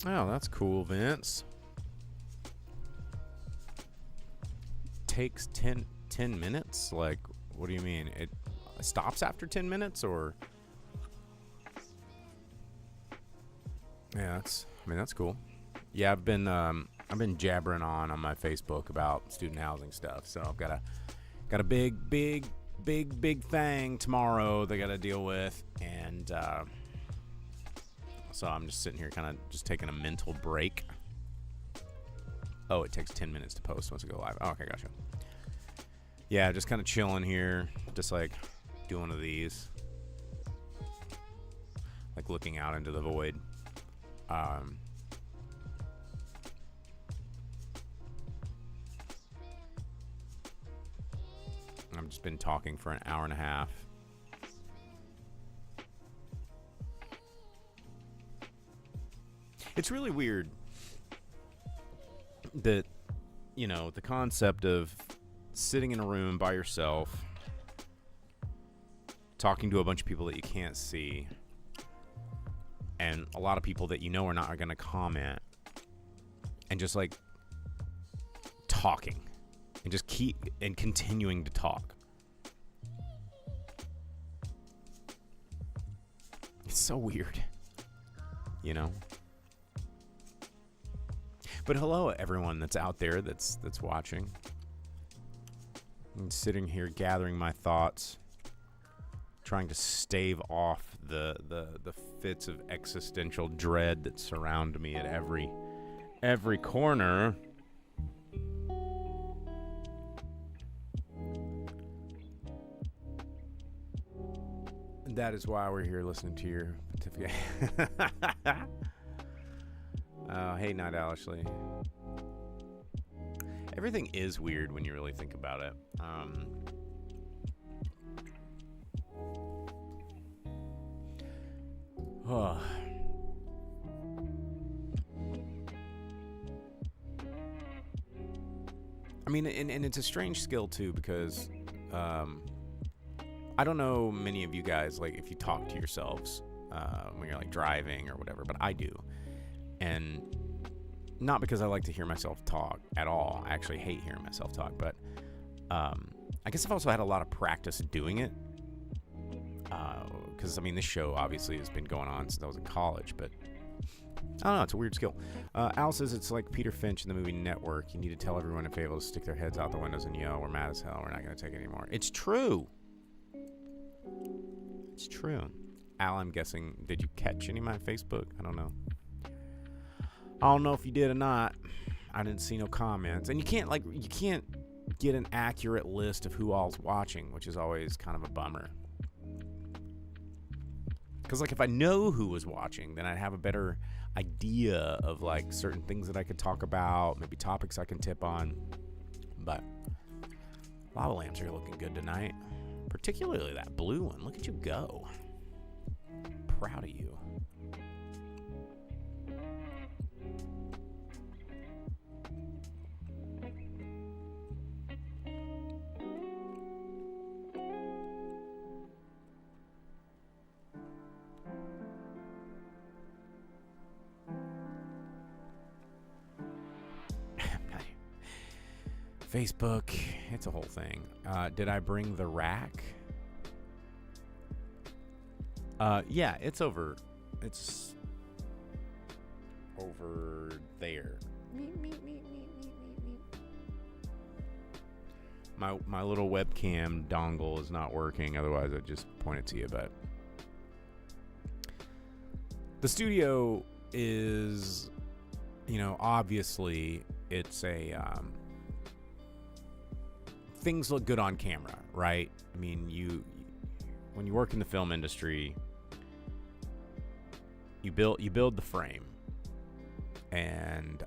Oh, that's cool, Vince. Takes 10 minutes? Like, what do you mean? It stops after 10 minutes, or? Yeah, that's cool. Yeah, I've been jabbering on my Facebook about student housing stuff. So I've got a big thing tomorrow they got to deal with, and so I'm just sitting here kind of just taking a mental break. Oh, it takes 10 minutes to post once we go live. Oh, okay, gotcha. Yeah, just kind of chilling here, just like doing one of these, like looking out into the void. I've just been talking for an hour and a half. It's really weird that, you know, the concept of sitting in a room by yourself, talking to a bunch of people that you can't see, and a lot of people that you know are not going to comment, and just like talking and just keep and continuing to talk. It's so weird, you know? But hello, everyone that's out there that's watching. I'm sitting here gathering my thoughts, trying to stave off the fits of existential dread that surround me at every corner. And that is why we're here listening to your pontificate. Hey, Night Ashley. Everything is weird when you really think about it. I mean, and it's a strange skill too, because I don't know many of you guys, like, if you talk to yourselves when you're like driving or whatever, but I do. And not because I like to hear myself talk at all. I actually hate hearing myself talk, but I guess I've also had a lot of practice doing it. Because, I mean, this show obviously has been going on since I was in college, but I don't know, it's a weird skill. Al says it's like Peter Finch in the movie Network. You need to tell everyone if they're able to stick their heads out the windows and yell, "We're mad as hell, we're not going to take it anymore." It's true. It's true. Al, I'm guessing, did you catch any of my Facebook? I don't know. I don't know if you did or not. I didn't see no comments. And you can't get an accurate list of who all's watching, which is always kind of a bummer. Because, like, if I know who was watching, then I'd have a better idea of, like, certain things that I could talk about, maybe topics I can tip on. But lava lamps are looking good tonight. Particularly that blue one. Look at you go. Proud of you. Facebook, it's a whole thing. Did I bring the rack? Yeah, it's over. It's over there. My little webcam dongle is not working. Otherwise, I'd just point it to you. But The studio is, you know, obviously it's a things look good on camera, right? I mean, when you work in the film industry, you build the frame, and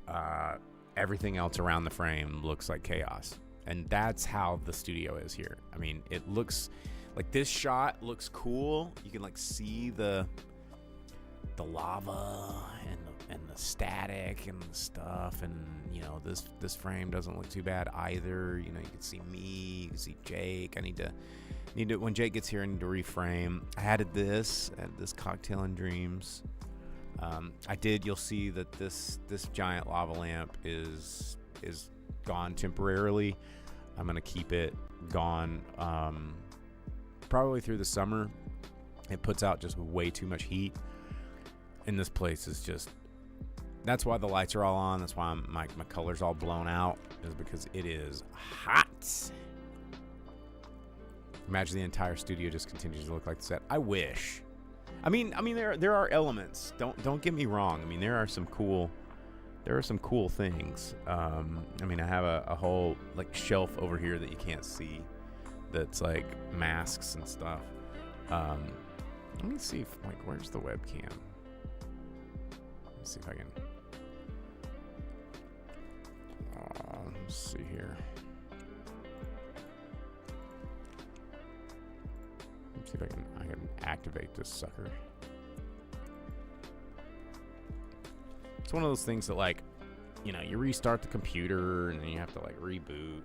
everything else around the frame looks like chaos. And that's how the studio is here. I mean, it looks like this shot looks cool. You can like see the lava and the static and the stuff, and you know, this frame doesn't look too bad either. You know, you can see me, you can see Jake. I need to when Jake gets here, I need to reframe. I added this Cocktail and Dreams. You'll see that this giant lava lamp is gone temporarily. I'm gonna keep it gone probably through the summer. It puts out just way too much heat, and this place is just, that's why the lights are all on. That's why my color's all blown out, is because it is hot. Imagine the entire studio just continues to look like the set. I wish. I mean, there are elements. Don't get me wrong. I mean, there are some cool things. I mean, I have a whole like shelf over here that you can't see, that's like masks and stuff. Let me see if, like, where's the webcam? Let's see if I can. Let's see here. Let's see if I can activate this sucker. It's one of those things that, like, you know, you restart the computer and then you have to like reboot.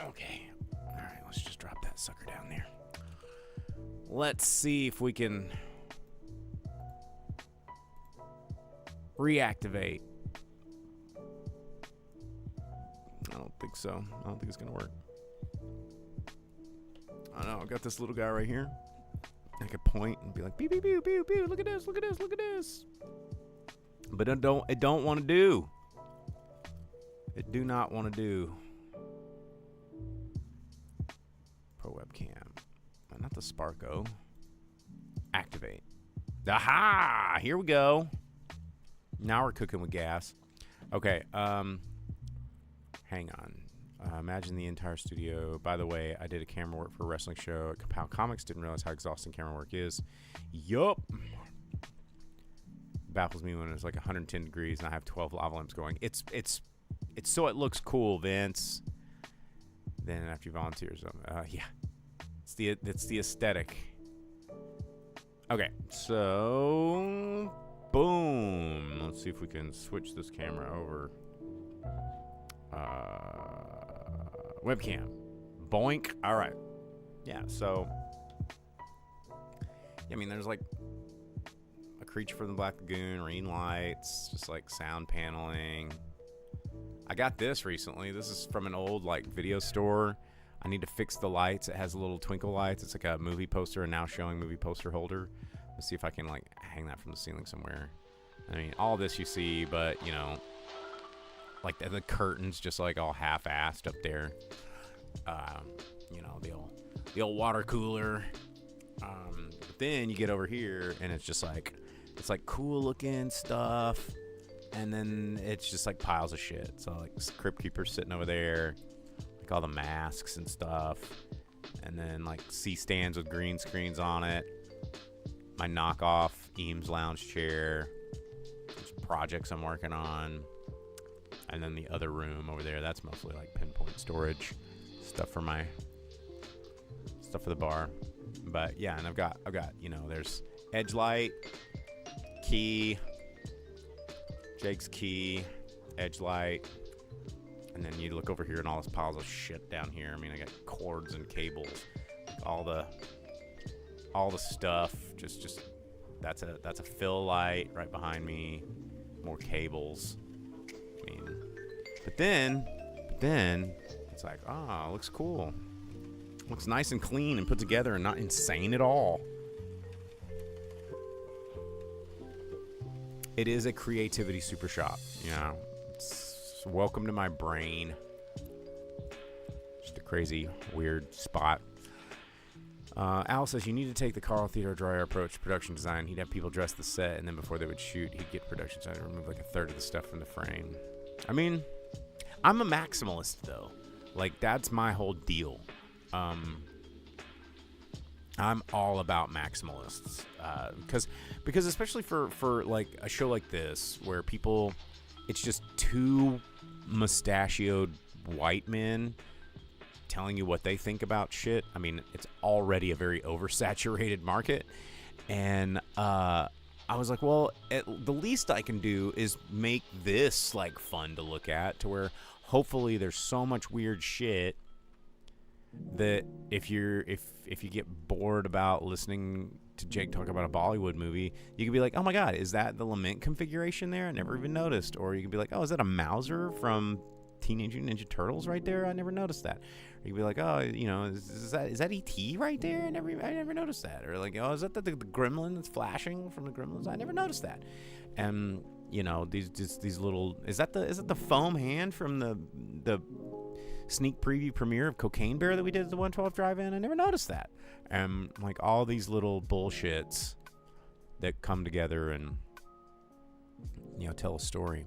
Okay. All right, let's just drop that sucker down there. Let's see if we can reactivate. I don't think so. I don't think it's gonna work. I know, I got this little guy right here. I could point and be like, pew, pew, pew, pew, pew, look at this, look at this, look at this. But it don't want to do. It do not want to do. Pro webcam. Not the Sparko. Activate. Aha! Here we go. Now we're cooking with gas. Okay, hang on. Imagine the entire studio. By the way, I did a camera work for a wrestling show at Kapow Comics. Didn't realize how exhausting camera work is. Yup. Baffles me when it's like 110 degrees and I have 12 lava lamps going. It's so it looks cool, Vince. Then after you volunteer something, yeah, it's the aesthetic. Okay, so boom. Let's see if we can switch this camera over. Webcam. Boink. All right. Yeah, so I mean, there's like a Creature from the Black Lagoon, ring lights, just like sound paneling. I got this recently. This is from an old like video store. I need to fix the lights. It has a little twinkle lights. It's like a movie poster, a now showing movie poster holder. Let's see if I can like hang that from the ceiling somewhere. I mean, all this you see, but you know, like the curtains just like all half-assed up there. You know, the old water cooler. But then you get over here and it's just like, it's like cool looking stuff. And then it's just like piles of shit. So like Crypt Keeper sitting over there, like all the masks and stuff. And then like C-stands with green screens on it. My knockoff Eames lounge chair. There's projects I'm working on. And then the other room over there, that's mostly like pinpoint storage. Stuff for the bar. But yeah, and I've got, you know, there's edge light, key, Jake's key, edge light, and then you look over here and all this piles of shit down here. I mean, I got cords and cables, all the stuff. Just that's a fill light right behind me. More cables. I mean, but then it's like, it looks cool. Looks nice and clean and put together and not insane at all. It is a creativity super shop, you know. It's welcome to my brain. crazy, weird spot. Al says, you need to take the Carl Theodore Dreyer approach to production design. He'd have people dress the set, and then before they would shoot, he'd get production design to remove like a third of the stuff from the frame. I mean, I'm a maximalist, though. Like, that's my whole deal. I'm all about maximalists. Because especially for like a show like this, where people, it's just two mustachioed white men telling you what they think about shit. I mean, it's already a very oversaturated market. And I was like, well, the least I can do is make this like fun to look at, to where hopefully there's so much weird shit that if you get bored about listening to Jake talk about a Bollywood movie, you could be like, oh my god, is that the Lament configuration there? I never even noticed. Or you could be like, oh, is that a Mauser from Teenage Mutant Ninja Turtles right there? I never noticed that. Or you could be like, oh, you know, is that E.T. right there? I never noticed that. Or like, oh, is that the gremlin that's flashing from the Gremlins? I never noticed that. And you know, these little, is that the foam hand from the sneak preview premiere of Cocaine Bear that we did at the 112 Drive-In? I never noticed that. And like all these little bullshits that come together and, you know, tell a story.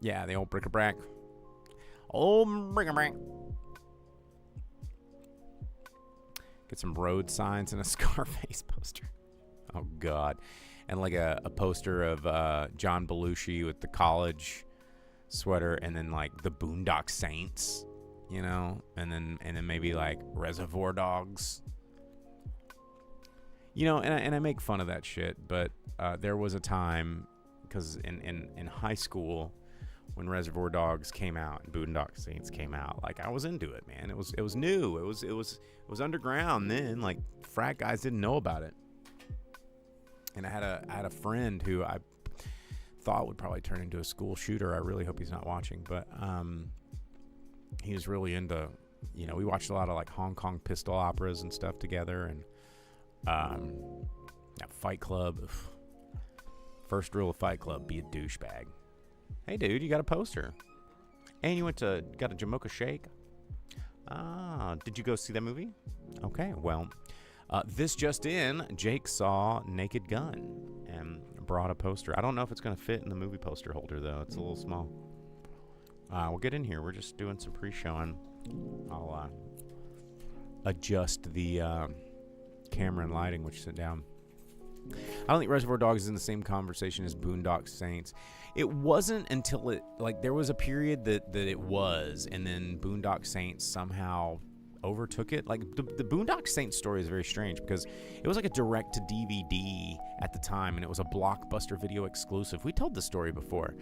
Yeah, the old bric-a-brac. Old bric-a-brac. Get some road signs and a Scarface poster. Oh, God. And like a poster of John Belushi with the college sweater, and then like the Boondock Saints, you know, and then maybe like Reservoir Dogs. You know, and I make fun of that shit, but there was a time, because in high school, when Reservoir Dogs came out and Boondock Saints came out, like I was into it, man. It was new. It was underground then. Like frat guys didn't know about it. And I had a friend who I thought would probably turn into a school shooter. I really hope he's not watching, but he was really into, you know, we watched a lot of like Hong Kong pistol operas and stuff together, and that Fight Club. First rule of Fight Club: be a douchebag. Hey, dude, you got a poster, and you got a Jamocha Shake. Did you go see that movie? Okay, well. This just in, Jake saw Naked Gun and brought a poster. I don't know if it's going to fit in the movie poster holder, though. It's a little small. We'll get in here. We're just doing some pre-showing. I'll adjust the camera and lighting, which sit down. I don't think Reservoir Dogs is in the same conversation as Boondock Saints. It wasn't until there was a period that it was, and then Boondock Saints somehow overtook it. Like the Boondock Saints story is very strange, because it was like a direct to DVD at the time, and it was a Blockbuster Video exclusive. We told the story before,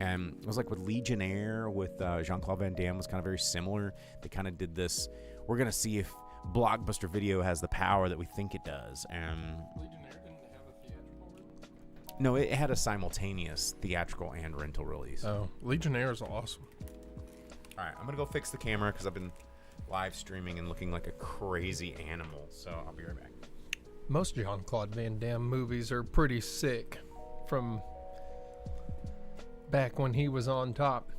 and it was like with Legionnaire with Jean-Claude Van Damme was kind of very similar. They kind of did this, we're gonna see if Blockbuster Video has the power that we think it does. And Legionnaire didn't have a theatrical release? No, it had a simultaneous theatrical and rental release. Oh, Legionnaire is awesome. All right, I'm gonna go fix the camera because I've been live streaming and looking like a crazy animal, so I'll be right back. Most Jean-Claude Van Damme movies are pretty sick from back when he was on top.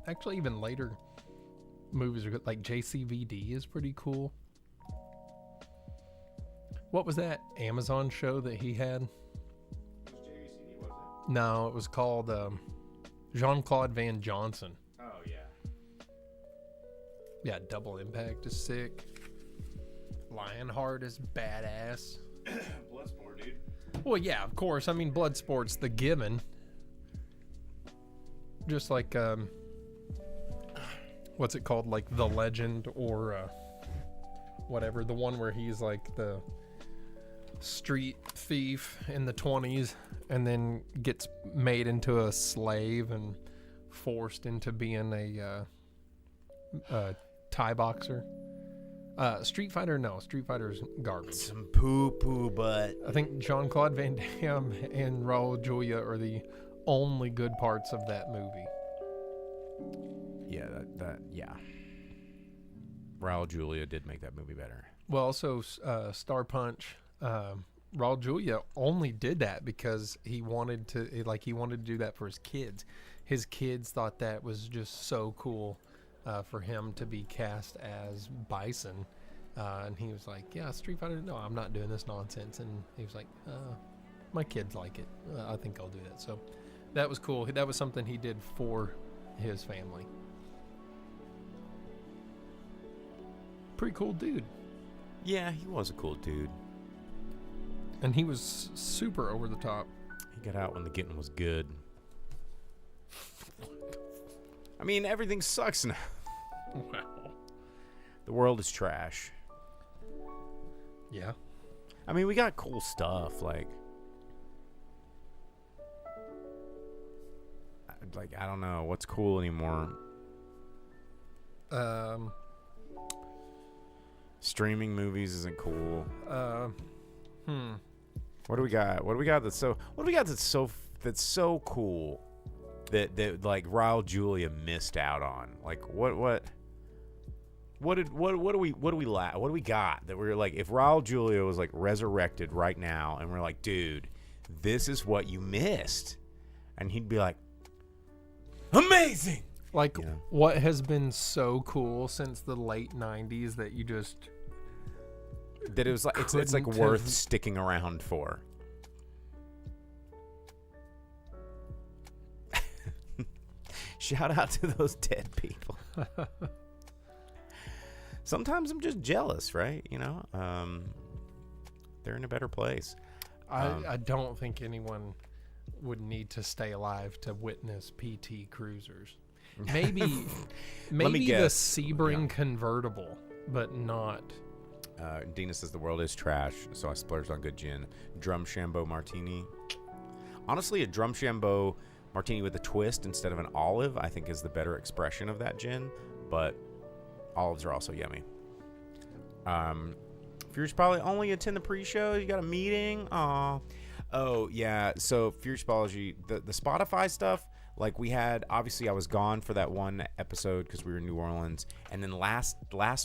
Actually, even later movies are good. Like JCVD is pretty cool. What was that Amazon show that he had? JCVD, was it? No, it was called Jean-Claude Van Johnson. Oh, yeah. Yeah, Double Impact is sick. Lionheart is badass. Bloodsport, dude. Well, yeah, of course. I mean, Bloodsport's the given. Just like, what's it called? Like The Legend, or whatever. The one where he's like the street thief in the 20s and then gets made into a slave and forced into being a Thai boxer. Street Fighter, no. Street Fighter's garbage. Some poo-poo butt. I think Jean-Claude Van Damme and Raul Julia are the only good parts of that movie. Yeah, yeah. Raul Julia did make that movie better. Well, also Star Punch, Raul Julia only did that because he wanted to do that for his kids. His kids thought that was just so cool for him to be cast as Bison. And he was like, yeah, Street Fighter, no, I'm not doing this nonsense. And he was like, my kids like it. I think I'll do that. So that was cool. That was something he did for his family. Pretty cool dude. Yeah, he was a cool dude. And he was super over the top. He got out when the getting was good. I mean, everything sucks now. Wow. The world is trash. Yeah. I mean, we got cool stuff like I don't know what's cool anymore. Streaming movies isn't cool. What do we got? What do we got that's so cool that like Raul Julia missed out on? Like what do we got that we're like, if Raul Julia was like resurrected right now and we're like, dude, this is what you missed, and he'd be like, amazing. Like, what has been so cool since the late 90s that you just that it was like it's like worth sticking around for. Shout out to those dead people. Sometimes I'm just jealous, right? You know, they're in a better place. I don't think anyone would need to stay alive to witness PT Cruisers. Maybe the Sebring convertible, but not. Dina says the world is trash, so I splurged on good gin. Drumshambo martini. Honestly, a Drumshambo martini with a twist instead of an olive, I think, is the better expression of that gin. But olives are also yummy. Fierce probably only attend the pre-show. You got a meeting. Oh yeah. So Fierce Apology, the Spotify stuff. Like we had, obviously I was gone for that one episode because we were in New Orleans, and then last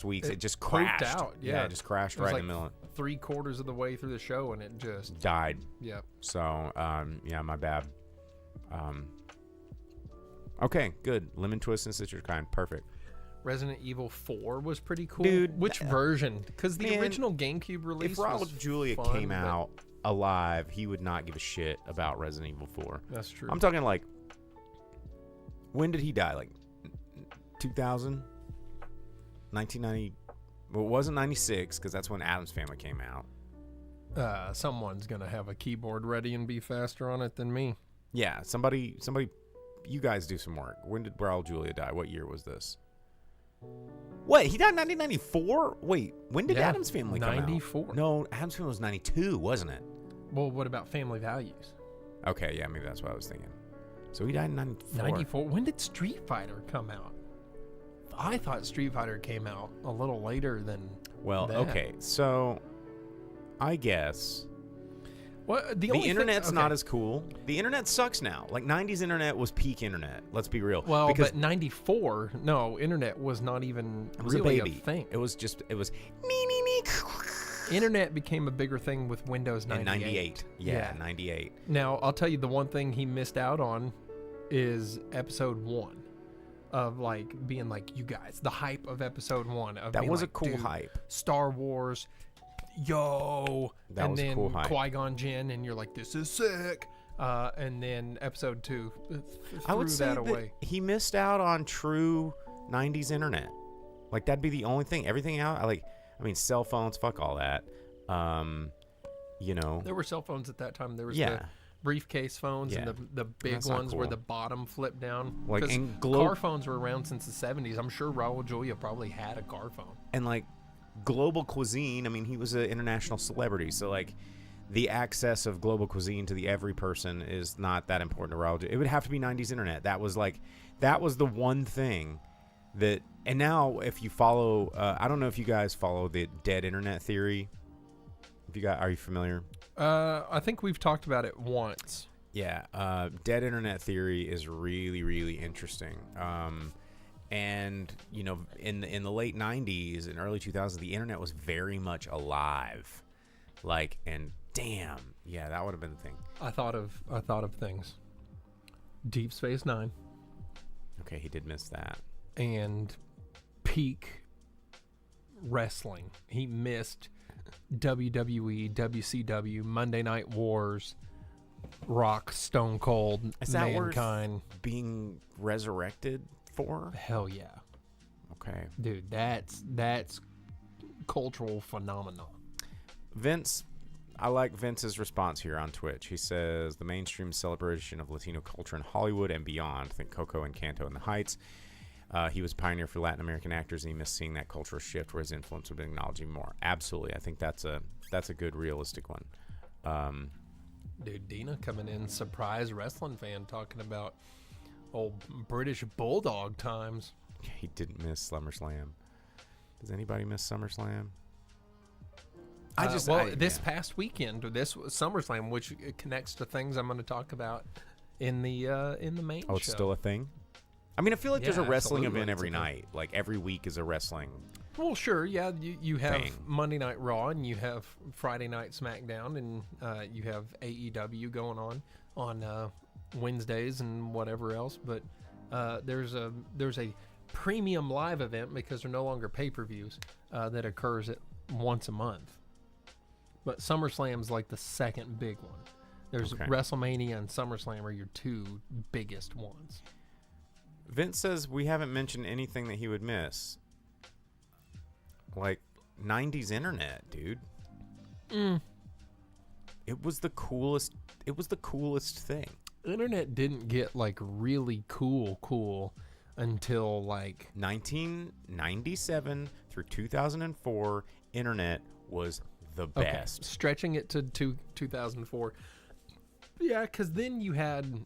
week's it just crashed out. Yeah, it just crashed right in the middle. 3/4 of the way through the show, and it just died. Yep. So yeah, my bad. Okay, good. Lemon twist and citrus kind, perfect. Resident Evil 4 was pretty cool. Dude, which version? Because the original GameCube release, if Raul Julia fun, came out alive, he would not give a shit about Resident Evil 4. That's true. I'm talking like, when did he die? Like 2000? 1990? Well, it wasn't 96 because that's when Addams Family came out. Someone's going to have a keyboard ready and be faster on it than me. Yeah, somebody, you guys do some work. When did Raul Julia die? What year was this? What? He died in 1994? Wait, when did Addams Family come out? 94. No, Addams Family was 92, wasn't it? Well, what about Family Values? Okay, yeah, maybe that's what I was thinking. So he died in 94. 94? When did Street Fighter come out? I thought Street Fighter came out a little later than that. Okay, so I guess the internet's not as cool. The internet sucks now. Like 90s internet was peak internet. Let's be real. Well, because but 94, no, internet was not even really a thing. It was Internet became a bigger thing with Windows 98. In 98. Yeah, 98. Now, I'll tell you the one thing he missed out on is episode 1 of like being like, you guys, the hype of episode 1 of that being was like, a cool dude, hype. Star Wars, yo, that and was then a cool hype. Qui-Gon Jinn, and you're like, this is sick. And then episode 2 I would say that away. He missed out on true 90s internet. Like that'd be the only thing. Everything out, I mean, cell phones, fuck all that. You know, there were cell phones at that time. There was yeah. the briefcase phones and the big That's ones where cool. the bottom flipped down. Like, Because and car phones were around since the 70s. I'm sure Raul Julia probably had a car phone. And like global cuisine, I mean, he was an international celebrity, so like the access of global cuisine to the every person is not that important to Raul Julia. It would have to be 90s internet. That was the one thing that. And now, if you follow, I don't know if you guys follow the dead internet theory. Are you familiar? I think we've talked about it once. Yeah, dead internet theory is really, really interesting. And you know, in the late '90s and early 2000s, the internet was very much alive. Like, and damn, yeah, that would have been the thing. I thought of things. Deep Space Nine Okay, he did miss that. and peak wrestling. He missed WWE, WCW, Monday Night Wars, Rock, Stone Cold, Is that worth Mankind. being resurrected for? Hell yeah, Okay. dude. That's cultural phenomenon. Vince, I like Vince's response here on Twitch. He says the mainstream celebration of Latino culture in Hollywood and beyond. Think Coco and Canto in the Heights. He was a pioneer for Latin American actors, and he missed seeing that cultural shift where his influence would be acknowledged even more. Absolutely, I think that's a good realistic one. Dude, Dina coming in, surprise wrestling fan, talking about old British Bulldog times. He didn't miss SummerSlam. Does anybody miss SummerSlam? This past weekend, this was SummerSlam, which connects to things I'm going to talk about in the main show. Oh, it's still a thing? I mean, I feel like there's a Yeah, wrestling absolutely. event every It's a thing. night. Like, every week is a wrestling. Well, sure, yeah. You have Thing. Monday Night Raw, and you have Friday Night SmackDown, and you have AEW going on Wednesdays and whatever else. But there's a premium live event because they're no longer pay-per-views that occurs at once a month. But SummerSlam's like the second big one. There's Okay. WrestleMania and SummerSlam are your two biggest ones. Vince says we haven't mentioned anything that he would miss. Like 90s internet, dude. It was the coolest. It was the coolest thing. Internet didn't get like really cool until like 1997 through 2004, internet was the best. stretching it to 2004. Yeah, because then you had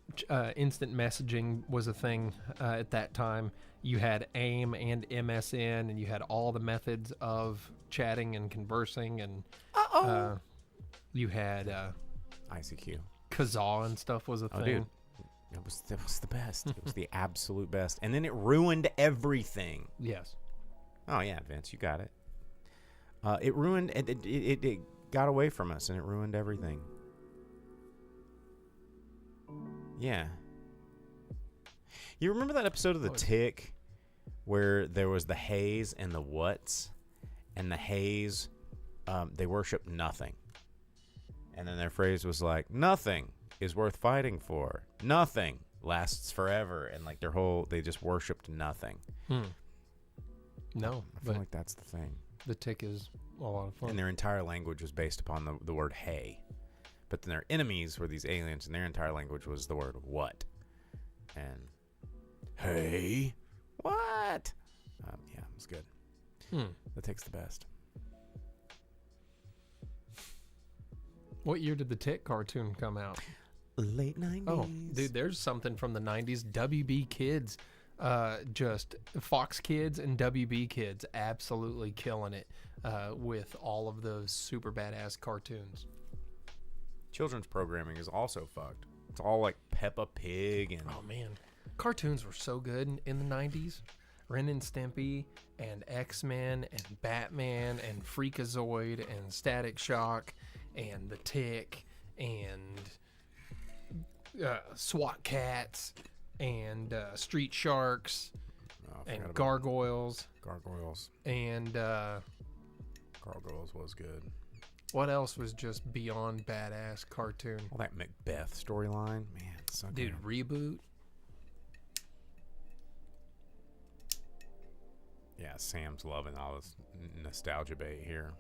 instant messaging was a thing at that time. You had AIM and MSN, and you had all the methods of chatting and conversing, and you had ICQ. Kazaa and stuff was a Oh, thing. dude. It was the best. It was the absolute best. And then it ruined everything. Yes. Oh, yeah, Vince, you got it. It ruined, it got away from us, and it ruined everything. Yeah. You remember that episode of The Tick where there was the Hays and the What's? And the Hays, they worship nothing. And then their phrase was like, nothing is worth fighting for. Nothing lasts forever. And like they just worshipped nothing. No, I feel but like that's the thing. the Tick is a lot of fun. And their entire language was based upon the word hey. But then their enemies were these aliens, and their entire language was the word what. And hey, what? Yeah, it was good. The Tick's the best. What year did the Tick cartoon come out? Late 90s. Oh, dude, there's something from the 90s. WB Kids, just Fox Kids and WB Kids absolutely killing it with all of those super badass cartoons. Children's programming is also fucked. It's all like Peppa Pig and Oh, man. Cartoons were so good in the 90s. Ren and Stimpy and X-Men and Batman and Freakazoid and Static Shock and the Tick and SWAT Cats and Street Sharks I forgot and about Gargoyles Gargoyles. and Gargoyles was good. what else was just beyond badass cartoon? All that Macbeth storyline, man, it's so Dude, good. Reboot. Yeah, Sam's loving all this nostalgia bait here.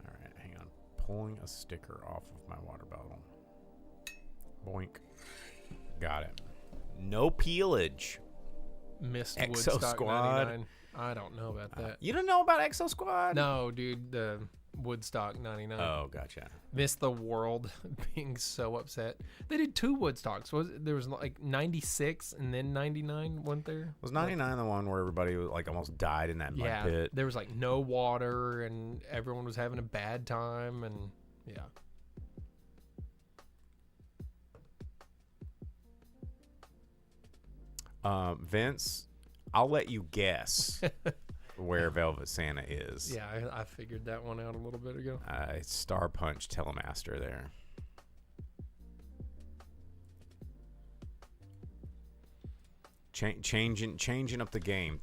All right, hang on. Pulling a sticker off of my water bottle. Boink. Got it. No peelage. Missed Exo Woodstock Squad. 99. I don't know about that. You don't know about Exo Squad? No, dude, the Woodstock 99. Oh, gotcha. Missed the world being so upset. They did two Woodstocks. There was like 96 and then 99, wasn't there? Was 99 the one where everybody like almost died in that mud Yeah, pit? there was like no water and everyone was having a bad time and yeah. Vince, I'll let you guess. where Velvet Santa is. Yeah, I figured that one out a little bit ago. Star Punch Telemaster there. Changing up the game.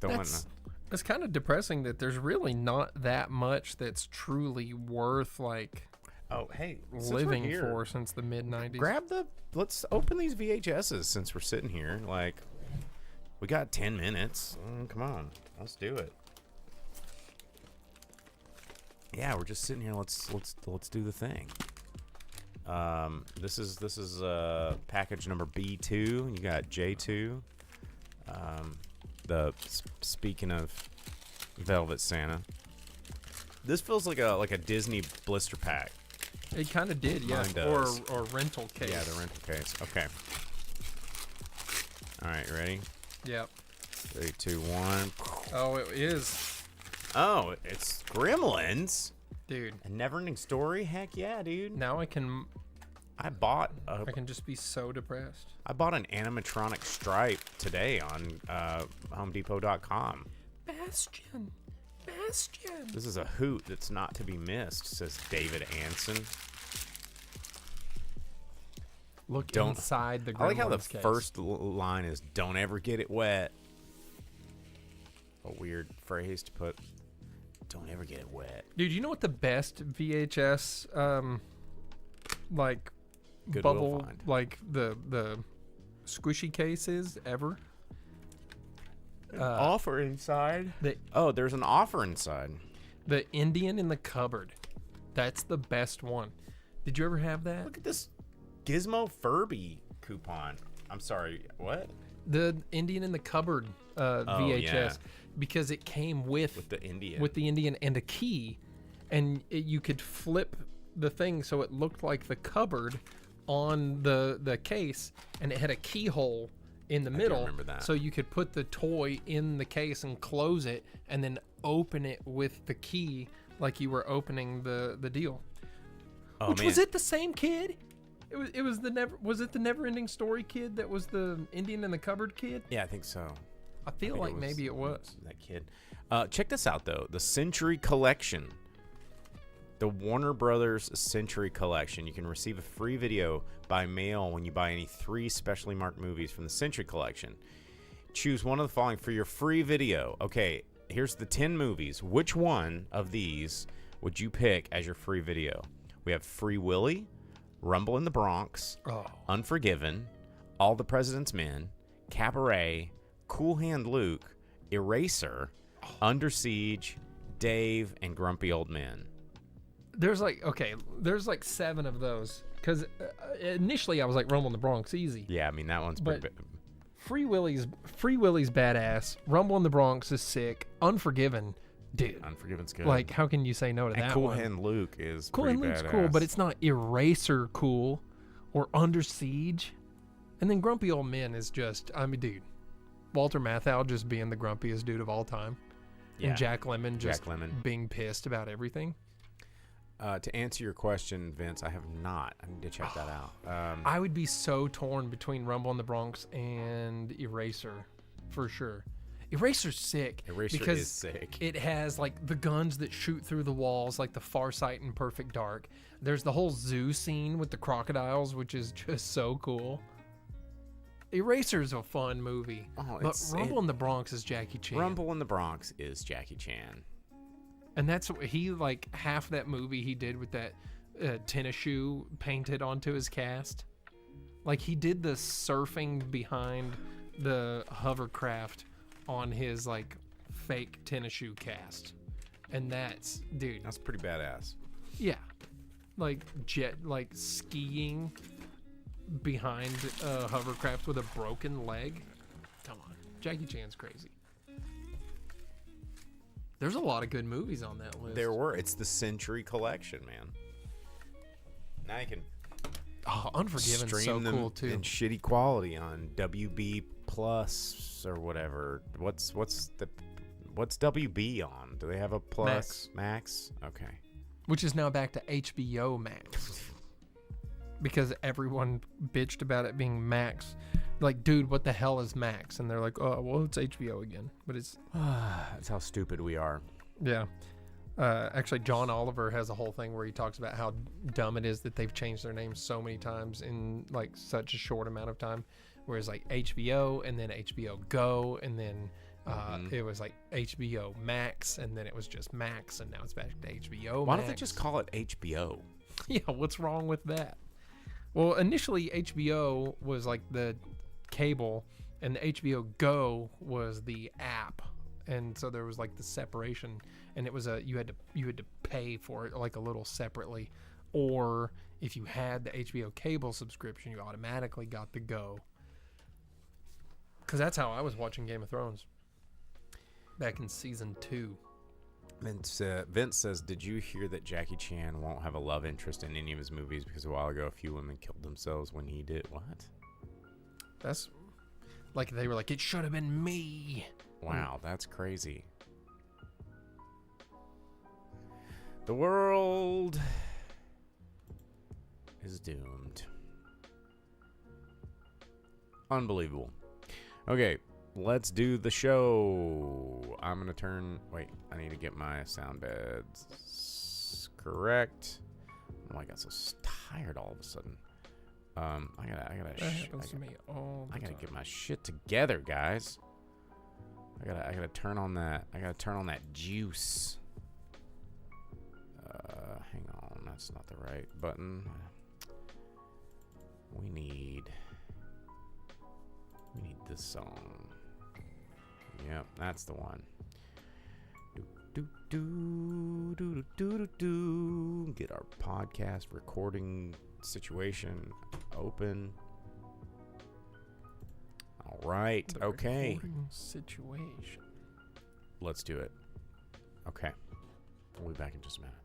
It's kind of depressing that there's really not that much that's truly worth like Oh, hey, living for since the mid 90s. Let's open these VHSs since we're sitting here. Like, we got 10 minutes. Come on, let's do it. Yeah, we're just sitting here. Let's do the thing. This is package number B2. You got J2. Speaking of Velvet Santa, this feels like a Disney blister pack. It kind of did, yeah. Mine does. Or rental case. Yeah, the rental case. Okay. All right, ready? Yep. 3, 2, 1. Oh, it is. Oh, it's Gremlins. Dude. A never-ending story? Heck yeah, dude. Now I can just be so depressed. I bought an animatronic Stripe today on HomeDepot.com. Bastion. This is a hoot that's not to be missed, says David Anson. Look inside the Gremlins I like how the case. first line is, "Don't ever get it wet." A weird phrase to put. Don't ever get it wet. Dude, you know what the best VHS like Goodwill bubble find. like the squishy case is ever? Offer inside. There's an offer inside. The Indian in the Cupboard. That's the best one. Did you ever have that? Look at this Gizmo Furby coupon. I'm sorry, what? The Indian in the Cupboard VHS. Yeah. Because it came with the Indian. With the Indian and a key. And you could flip the thing so it looked like the cupboard on the case, and it had a keyhole in the middle. remember that. So you could put the toy in the case and close it and then open it with the key like you were opening the deal. Oh, Which man. was it the same kid? Was it the Never Ending Story kid that was the Indian in the Cupboard kid? Yeah, I think so. I feel like maybe it was. That kid. Check this out, though. The Century Collection. The Warner Brothers Century Collection. You can receive a free video by mail when you buy any 3 specially marked movies from the Century Collection. Choose one of the following for your free video. Okay, here's the 10 movies. Which one of these would you pick as your free video? We have Free Willy, Rumble in the Bronx, Unforgiven, All the President's Men, Cabaret, Cool Hand Luke, Eraser, Under Siege, Dave, and Grumpy Old Men. There's like 7 of those. Because initially I was like, Rumble in the Bronx, easy. Yeah, I mean, that one's pretty big. Free Willy's badass. Rumble in the Bronx is sick. Unforgiven, dude. Unforgiven's good. Like, how can you say no to and that Cool one? Hand Luke is Cool pretty Hand Luke's badass. cool, but it's not Eraser cool or Under Siege. And then Grumpy Old Men is just, I mean, dude. Walter Matthau just being the grumpiest dude of all time. Yeah. And Jack Lemmon just Jack Lemmon. being pissed about everything. To answer your question, Vince, I have not. I need to check that out. I would be so torn between Rumble in the Bronx and Eraser, for sure. Eraser's sick. Eraser because is sick. It has like the guns that shoot through the walls, like the Far Sight and Perfect Dark. There's the whole zoo scene with the crocodiles, which is just so cool. Eraser's a fun movie, but Rumble in the Bronx is Jackie Chan. Rumble in the Bronx is Jackie Chan. And that's what he, like, half that movie he did with that tennis shoe painted onto his cast. Like, he did the surfing behind the hovercraft on his, like, fake tennis shoe cast. And that's, dude. That's pretty badass. Yeah. Like, skiing behind a hovercraft with a broken leg. Come on. Jackie Chan's crazy. There's a lot of good movies on that list. There were. It's the Century Collection, man. Now you can Unforgiven's stream so them cool too. in shitty quality on WB Plus or whatever. What's WB on? Do they have a Plus? Max? Okay. Which is now back to HBO Max. Because everyone bitched about it being Max Like, dude, what the hell is Max? And they're like, oh, well, it's HBO again. But it's That's how stupid we are. yeah. Actually, John Oliver has a whole thing where he talks about how dumb it is that they've changed their names so many times in like such a short amount of time. Whereas like HBO and then HBO Go and then it was like HBO Max and then it was just Max and now it's back to HBO. Why Max. don't they just call it HBO? Yeah, what's wrong with that? Well, initially HBO was like the cable and the HBO Go was the app. And so there was like the separation, and it was you had to pay for it like a little separately, or if you had the HBO cable subscription, you automatically got the Go. Because that's how I was watching Game of Thrones back in season 2. Vince says, "Did you hear that Jackie Chan won't have a love interest in any of his movies because a while ago a few women killed themselves when he did what?" That's like they were like, it should have been me. Wow, that's crazy. The world is doomed. Unbelievable. Okay, let's do the show. I'm going to turn... Wait, I need to get my sound beds correct. Oh, I got so tired all of a sudden. I gotta That happens to me all the I gotta time. get my shit together, guys. I gotta turn on that. I gotta turn on that juice. Hang on, that's not the right button. We need this song. Yep, that's the one. Do do do do do do do. Get our podcast recording situation open. All right. The Okay. recording situation. Let's do it. Okay. We'll be back in just a minute.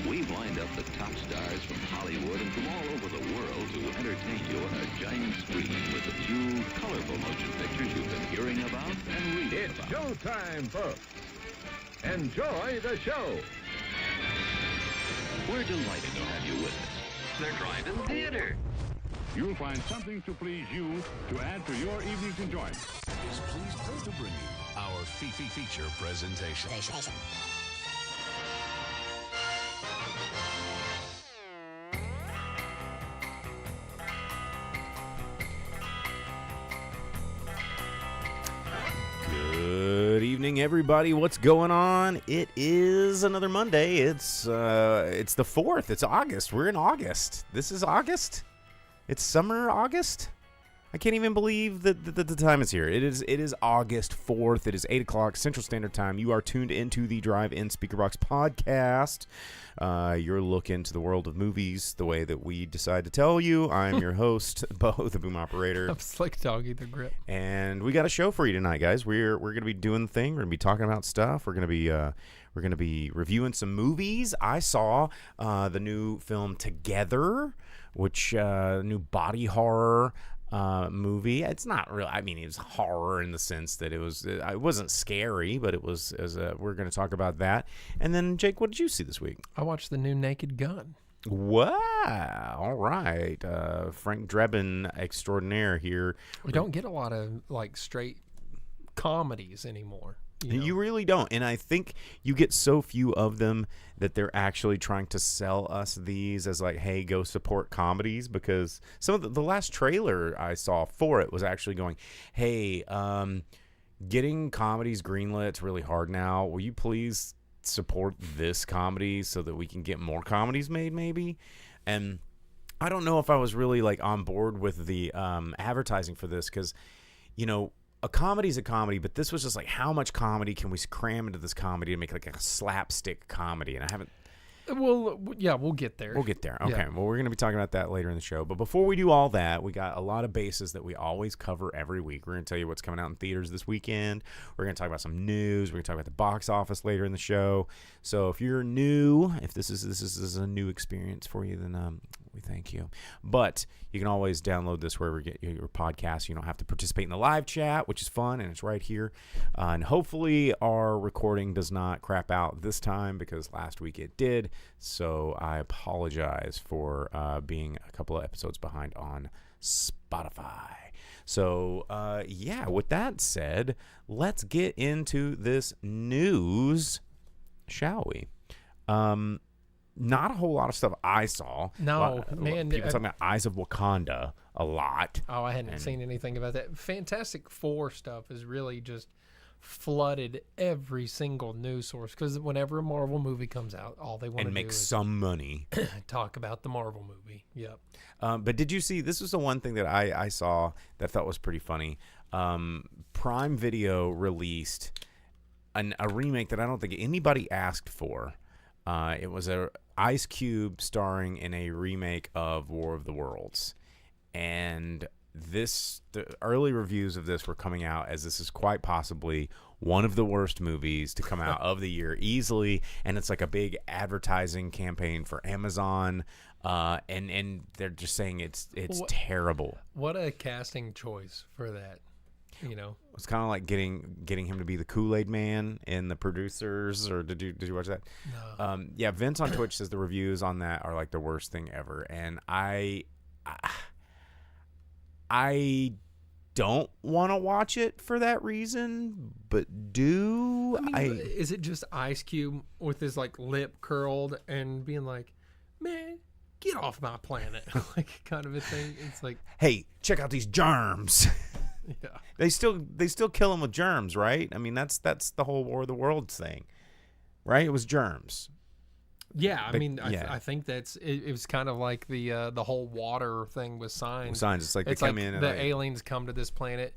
We've lined up the top stars from Hollywood and from all over the world to entertain you on a giant screen with a few colorful motion pictures you've been hearing about and reading It's about. showtime, folks. Enjoy the show. We're delighted to have you with us. They're driving theater. You'll find something to please you to add to your evening's enjoyment. Is pleased to bring you our feature presentation. Good evening, everybody. What's going on? It is another Monday. It's the 4th. It's August. We're in August. This is August. It's summer August. I can't even believe that the time is here. It is August 4th. It is 8 o'clock Central Standard Time. You are tuned into the Drive-In Speakerbox podcast. You're looking to the world of movies the way that we decide to tell you. I'm your host, Bo, the boom operator. I'm Slick Doggy the Grip. And we got a show for you tonight, guys. We're gonna be doing the thing. We're gonna be talking about stuff. We're gonna be reviewing some movies. I saw the new film Together, which new body horror. movie. It's not real. I mean, it was horror in the sense that it wasn't scary, but it was. We're going to talk about that. And then, Jake, what did you see this week? I watched the new Naked Gun. Wow. All right. Frank Drebin extraordinaire here. We don't get a lot of like straight comedies anymore. You really don't. And I think you get so few of them that they're actually trying to sell us these as like, hey, go support comedies, because some of the last trailer I saw for it was actually going, hey, getting comedies greenlit is really hard now. Will you please support this comedy so that we can get more comedies made maybe? And I don't know if I was really like on board with the advertising for this, because, a comedy is a comedy, but this was just like, how much comedy can we cram into this comedy to make like a slapstick comedy? And I haven't. Well, yeah, we'll get there. We'll get there. Okay. Yeah. Well, we're going to be talking about that later in the show. But before we do all that, we got a lot of bases that we always cover every week. We're going to tell you what's coming out in theaters this weekend. We're going to talk about some news. We're going to talk about the box office later in the show. So if you're new, if this is a new experience for you, then we thank you. But you can always download this wherever you get your podcast. You don't have to participate in the live chat, which is fun, and it's right here. And hopefully our recording does not crap out this time, because last week it did. So I apologize for being a couple of episodes behind on Spotify. So, with that said, let's get into this news, shall we? Not a whole lot of stuff I saw. No, man. People talking about Eyes of Wakanda a lot. Oh, I hadn't seen anything about that. Fantastic Four stuff is really just flooded every single news source, because whenever a Marvel movie comes out, all they want to do make is some money. talk about the Marvel movie. Yep. But did you see, this was the one thing that I saw that I thought was pretty funny. Prime Video released a remake that I don't think anybody asked for. It was a Ice Cube starring in a remake of War of the Worlds, and the early reviews of this were coming out as this is quite possibly one of the worst movies to come out of the year easily, and it's like a big advertising campaign for Amazon, and they're just saying it's terrible. What a casting choice for that. It's kind of like getting him to be the Kool-Aid Man in The Producers. Or did you watch that? No. Vince on Twitch says the reviews on that are like the worst thing ever, and I don't want to watch it for that reason, but is it just Ice Cube with his like lip curled and being like, man, get off my planet, like kind of a thing? It's like, hey, check out these germs. Yeah. They still kill them with germs, right? I mean, that's the whole War of the Worlds thing, right? It was germs. Yeah, I think that's it was kind of like the whole water thing with Signs. It's like they come in and the aliens come to this planet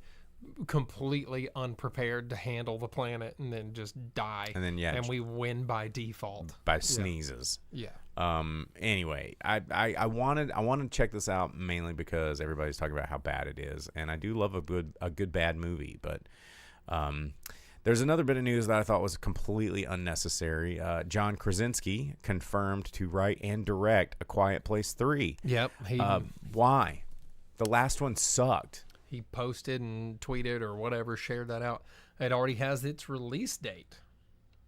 completely unprepared to handle the planet and then just die. And then and we win by default. By sneezes. Yeah. Anyway, I wanted to check this out mainly because everybody's talking about how bad it is, and I do love a good bad movie, but there's another bit of news that I thought was completely unnecessary. John Krasinski confirmed to write and direct A Quiet Place 3. Yep. Why? The last one sucked. He posted and tweeted or whatever, shared that out. It already has its release date,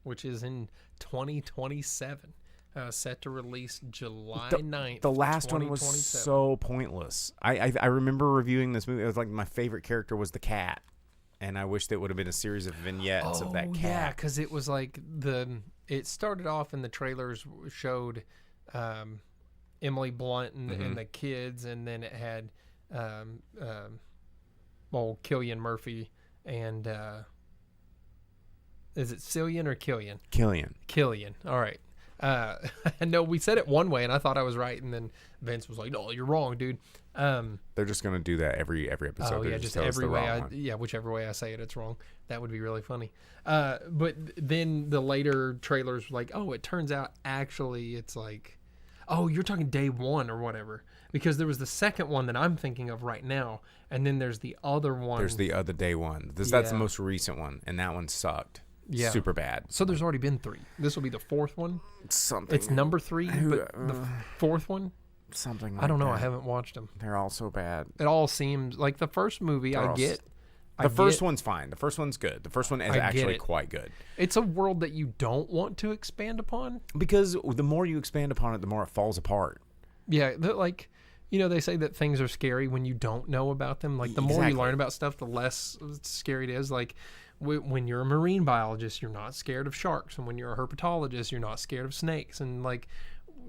which is in 2027. Set to release July 9th. The last one was so pointless. I remember reviewing this movie. It was like my favorite character was the cat, and I wished it would have been a series of vignettes of that cat. Yeah, because it was like it started off and the trailers showed Emily Blunt and the kids, and then it had Cillian Murphy and is it Cillian or Killian? Killian. All right. No, we said it one way, and I thought I was right, and then Vince was like, "No, you're wrong, dude." They're just gonna do that every episode. Oh yeah, just every way. Whichever way I say it, it's wrong. That would be really funny. But then the later trailers were like, "Oh, it turns out actually it's like, oh, you're talking day one or whatever." Because there was the second one that I'm thinking of right now, and then there's the other one. There's the other day one. That's the most recent one, and that one sucked. Yeah. Super bad. So there's already been 3. This will be the 4th one. Something. It's number 3, but the 4th one. something like I don't know. that. I haven't watched them. They're all so bad. It all seems like the first movie. They're I all get. The first one's fine. The first one's good. The first one is I get actually it. quite good. It's a world that you don't want to expand upon. Because the more you expand upon it, the more it falls apart. Yeah, like, they say that things are scary when you don't know about them. Like, the more you Exactly. learn about stuff, the less scary it is. Like, when you're a marine biologist, you're not scared of sharks, and when you're a herpetologist, you're not scared of snakes, and like,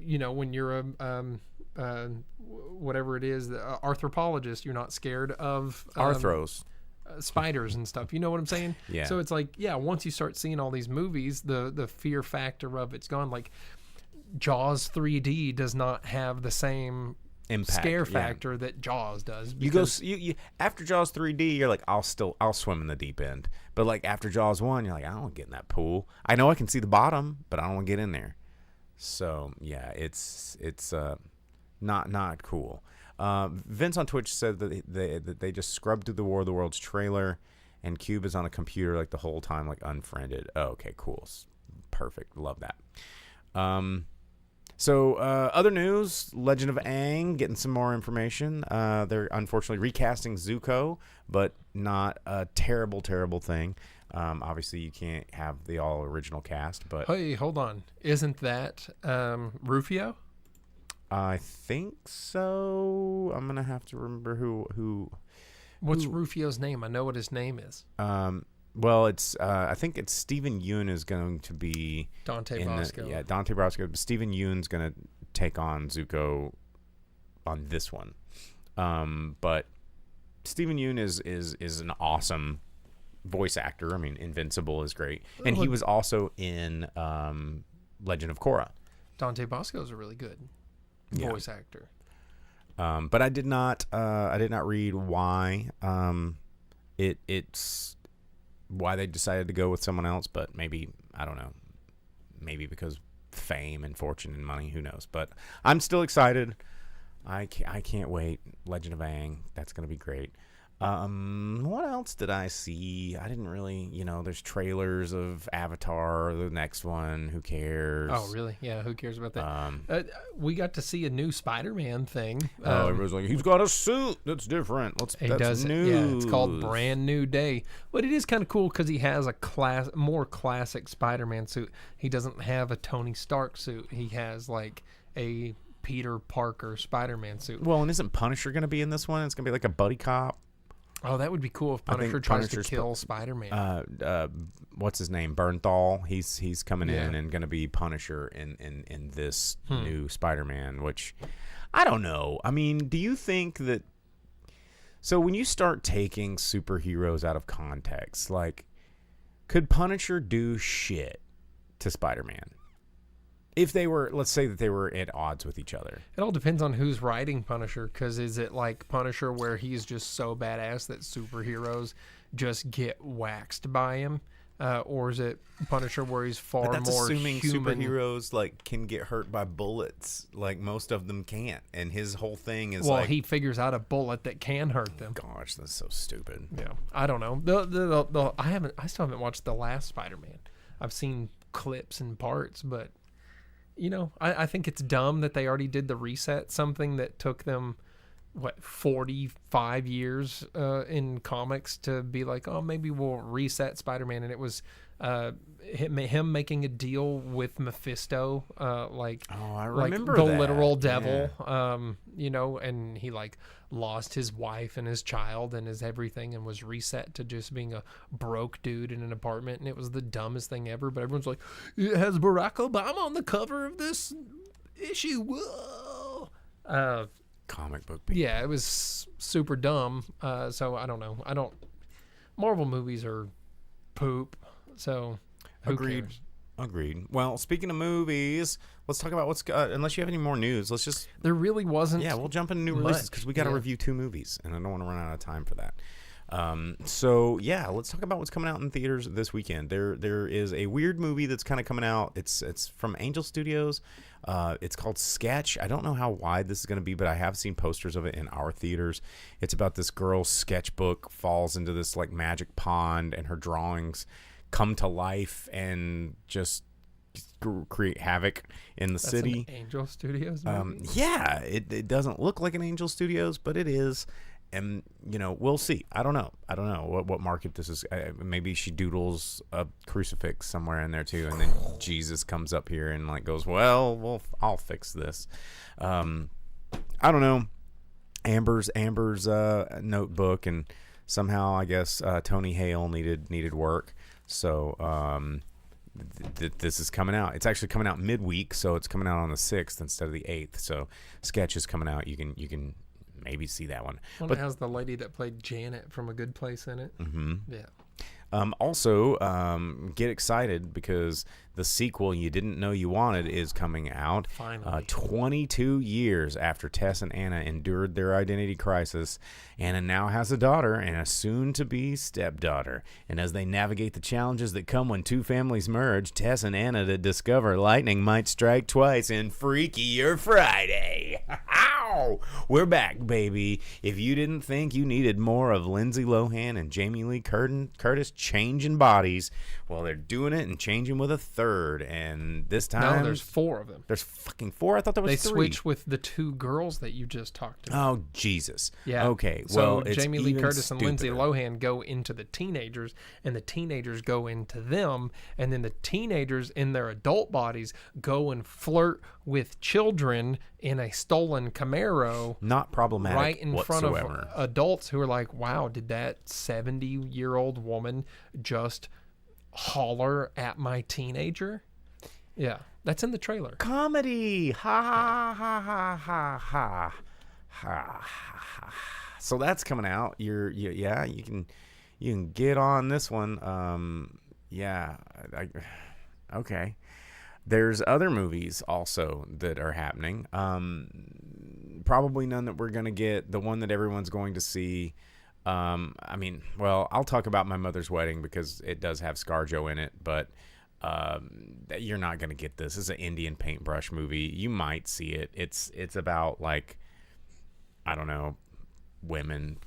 when you're a whatever it is, the arthropologist, you're not scared of Arthros. spiders and stuff. You know what I'm saying? Yeah. So it's like, once you start seeing all these movies, the fear factor of it's gone. Like, Jaws 3D does not have the same Impact, scare yeah. factor that Jaws does. You go because- you after Jaws 3D, you're like, I'll swim in the deep end. But like after Jaws 1, you're like, I don't want to get in that pool. I know I can see the bottom, but I don't want to get in there. So yeah, it's not cool. Vince on Twitch said that they just scrubbed through the War of the Worlds trailer, and Cube is on a computer like the whole time, like unfriended. Oh, okay, cool, perfect, love that. So other news, Legend of Aang getting some more information. They're unfortunately recasting Zuko, but not a terrible thing. Obviously, you can't have the all original cast, but Hey, hold on. Isn't that Rufio? I think so. I'm gonna have to remember who. What's Rufio's name? I know what his name is. Well, it's I think it's Stephen Yeun is going to be Dante in Bosco. Dante Bosco. But Stephen Yeun's going to take on Zuko on this one. But Stephen Yeun is an awesome voice actor. I mean, Invincible is great, and he was also in Legend of Korra. Dante Bosco is a really good voice actor. But I did not read why it's why they decided to go with someone else, but maybe, I don't know, maybe because fame and fortune and money, who knows. But I'm still excited. I can't wait. Legend of Aang, that's going to be great. What else did I see? I didn't really, there's trailers of Avatar, the next one. Who cares? Oh, really? Yeah, who cares about that? We got to see a new Spider-Man thing. Everybody's like, he's got a suit that's different. He That's does. news. Yeah, it's called Brand New Day. But it is kind of cool because he has a more classic Spider-Man suit. He doesn't have a Tony Stark suit. He has like a Peter Parker Spider-Man suit. Well, and isn't Punisher going to be in this one? It's going to be like a buddy cop. Oh, that would be cool if I think Punisher tries to Punisher's kill Spider-Man. What's his name? Bernthal. He's coming in Yeah. and going to be Punisher in this new Spider-Man, which I don't know. I mean, do you think that? So when you start taking superheroes out of context, like, could Punisher do shit to Spider-Man? If they were, let's say that they were at odds with each other. It all depends on who's writing Punisher, because is it like Punisher where he's just so badass that superheroes just get waxed by him? Or is it Punisher where he's far But that's more assuming human? superheroes like can get hurt by bullets. Like most of them can't, and his whole thing is Well, like, he figures out a bullet that can hurt them. gosh, that's so stupid. Yeah, I don't know. I still haven't watched the last Spider-Man. I've seen clips and parts, but I think it's dumb that they already did the reset, something that took them 45 years in comics to be like, oh, maybe we'll reset Spider-Man, and it was him making a deal with Mephisto, like I like remember the that. literal devil, and he like lost his wife and his child and his everything and was reset to just being a broke dude in an apartment, and it was the dumbest thing ever. But everyone's like, it has Barack Obama on the cover of this issue. Whoa. Comic book. Yeah, it was super dumb. So I don't know. Marvel movies are poop. So who Agreed. cares? Agreed. Well, speaking of movies, let's talk about what's. Unless you have any more news, let's just. There really wasn't. Yeah, we'll jump into new much, releases because we got to yeah. review 2 movies, and I don't want to run out of time for that. So yeah, let's talk about what's coming out in theaters this weekend. There is a weird movie that's kind of coming out. It's from Angel Studios. It's called Sketch. I don't know how wide this is going to be, but I have seen posters of it in our theaters. It's about this girl's sketchbook falls into this like magic pond, and her drawings come to life and just create havoc in the That's city. an Angel Studios movie? Yeah, it doesn't look like an Angel Studios, but it is. And, we'll see. I don't know what market this is. Maybe she doodles a crucifix somewhere in there too, and then Jesus comes up here and like goes, well, I'll fix this. I don't know. Amber's notebook, and somehow I guess Tony Hale needed work. So this is coming out. It's actually coming out midweek, so it's coming out on the 6th instead of the 8th. So Sketch is coming out. You can maybe see that one. But it has the lady that played Janet from A Good Place in it. Mm-hmm. Yeah. Also, get excited because the sequel you didn't know you wanted is coming out. Finally. 22 years after Tess and Anna endured their identity crisis, Anna now has a daughter and a soon-to-be stepdaughter. And as they navigate the challenges that come when two families merge, Tess and Anna discover lightning might strike twice in Freakier Friday. Ow! We're back, baby. If you didn't think you needed more of Lindsay Lohan and Jamie Lee Curtis changing bodies, well, they're doing it and changing with a third. And this time, No, there's 4 of them. There's fucking 4. I thought there was They 3. switch with the 2 girls that you just talked about. Oh, Jesus. Yeah. Okay. So Well, it's Jamie Lee even Curtis and Lindsay stupider. Lohan go into the teenagers, and the teenagers go into them, and then the teenagers in their adult bodies go and flirt with children in a stolen Camaro Not problematic right in front whatsoever. of adults who are like, wow, did that 70-year-old woman just holler at my teenager? Yeah, that's in the trailer. Comedy. Ha ha ha ha ha ha ha ha. So that's coming out. Yeah, you can get on this one. Yeah. Okay. There's other movies also that are happening. Probably none that we're going to get. The one that everyone's going to see. I'll talk about My Mother's Wedding because it does have ScarJo in it, but you're not going to get this. It's an Indian paintbrush movie. You might see it. It's about like, I don't know, women.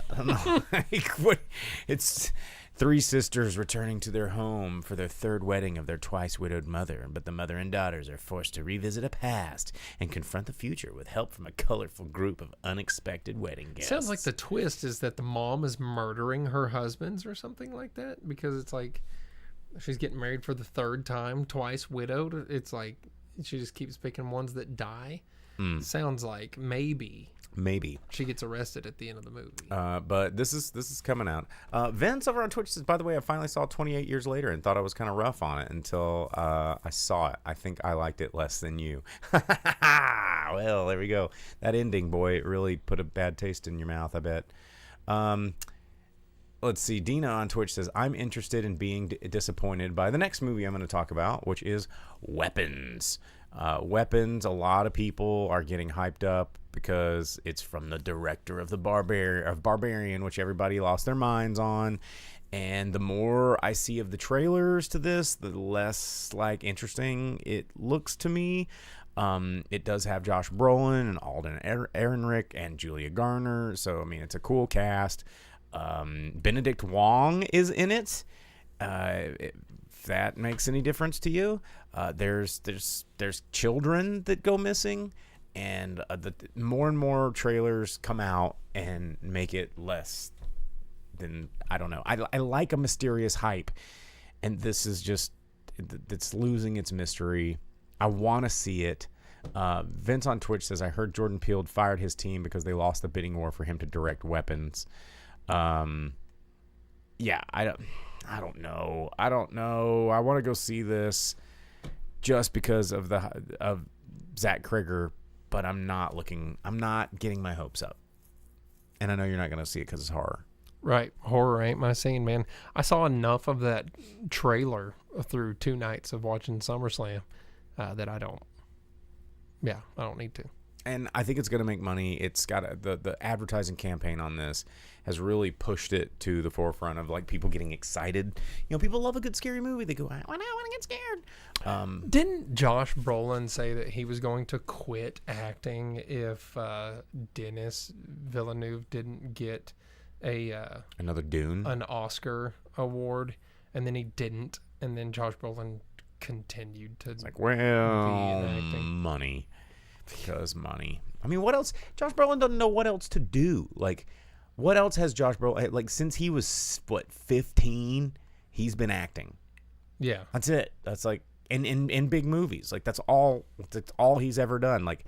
I don't know. It's 3 sisters returning to their home for their 3rd wedding of their twice widowed mother, but the mother and daughters are forced to revisit a past and confront the future with help from a colorful group of unexpected wedding guests. Sounds like the twist is that the mom is murdering her husbands or something like that, because it's like she's getting married for the 3rd time, twice widowed. It's like she just keeps picking ones that die. Sounds like maybe she gets arrested at the end of the movie. But this is coming out. Vince over on Twitch says, by the way, I finally saw 28 Years Later and thought I was kind of rough on it until I saw it. I think I liked it less than you. Well, there we go. That ending, boy, it really put a bad taste in your mouth, I bet. Let's see. Dina on Twitch says, I'm interested in being disappointed by the next movie I'm going to talk about, which is Weapons. Weapons, a lot of people are getting hyped up because it's from the director of Barbarian, which everybody lost their minds on. And the more I see of the trailers to this, the less like interesting it looks to me. It does have Josh Brolin and Alden Ehrenreich and Julia Garner, so I mean it's a cool cast. Benedict Wong is in it. If that makes any difference to you, there's children that go missing, and the more and more trailers come out and make it less than, I don't know. I like a mysterious hype, and this is just, it's losing its mystery. I want to see it. Vince on Twitch says, I heard Jordan Peele fired his team because they lost the bidding war for him to direct Weapons. Yeah, I don't know. I want to go see this just because of Zach Krieger, but I'm not getting my hopes up. And I know you're not going to see it because it's horror. Right. Horror ain't my scene, man. I saw enough of that trailer through 2 nights of watching SummerSlam that I don't need to. And I think it's going to make money. It's got the advertising campaign on this has really pushed it to the forefront of like people getting excited. You know, people love a good scary movie. They go, I want to get scared. Didn't Josh Brolin say that he was going to quit acting if Denis Villeneuve didn't get Another Dune? an Oscar award, and then he didn't, and then Josh Brolin continued to. It's like, be well, in acting. money. Because money. I mean, what else? Josh Brolin doesn't know what else to do. Like, what else has Josh Brolin, like, since he was, 15, he's been acting. Yeah. That's it. That's like, in big movies. Like, that's all he's ever done. Like,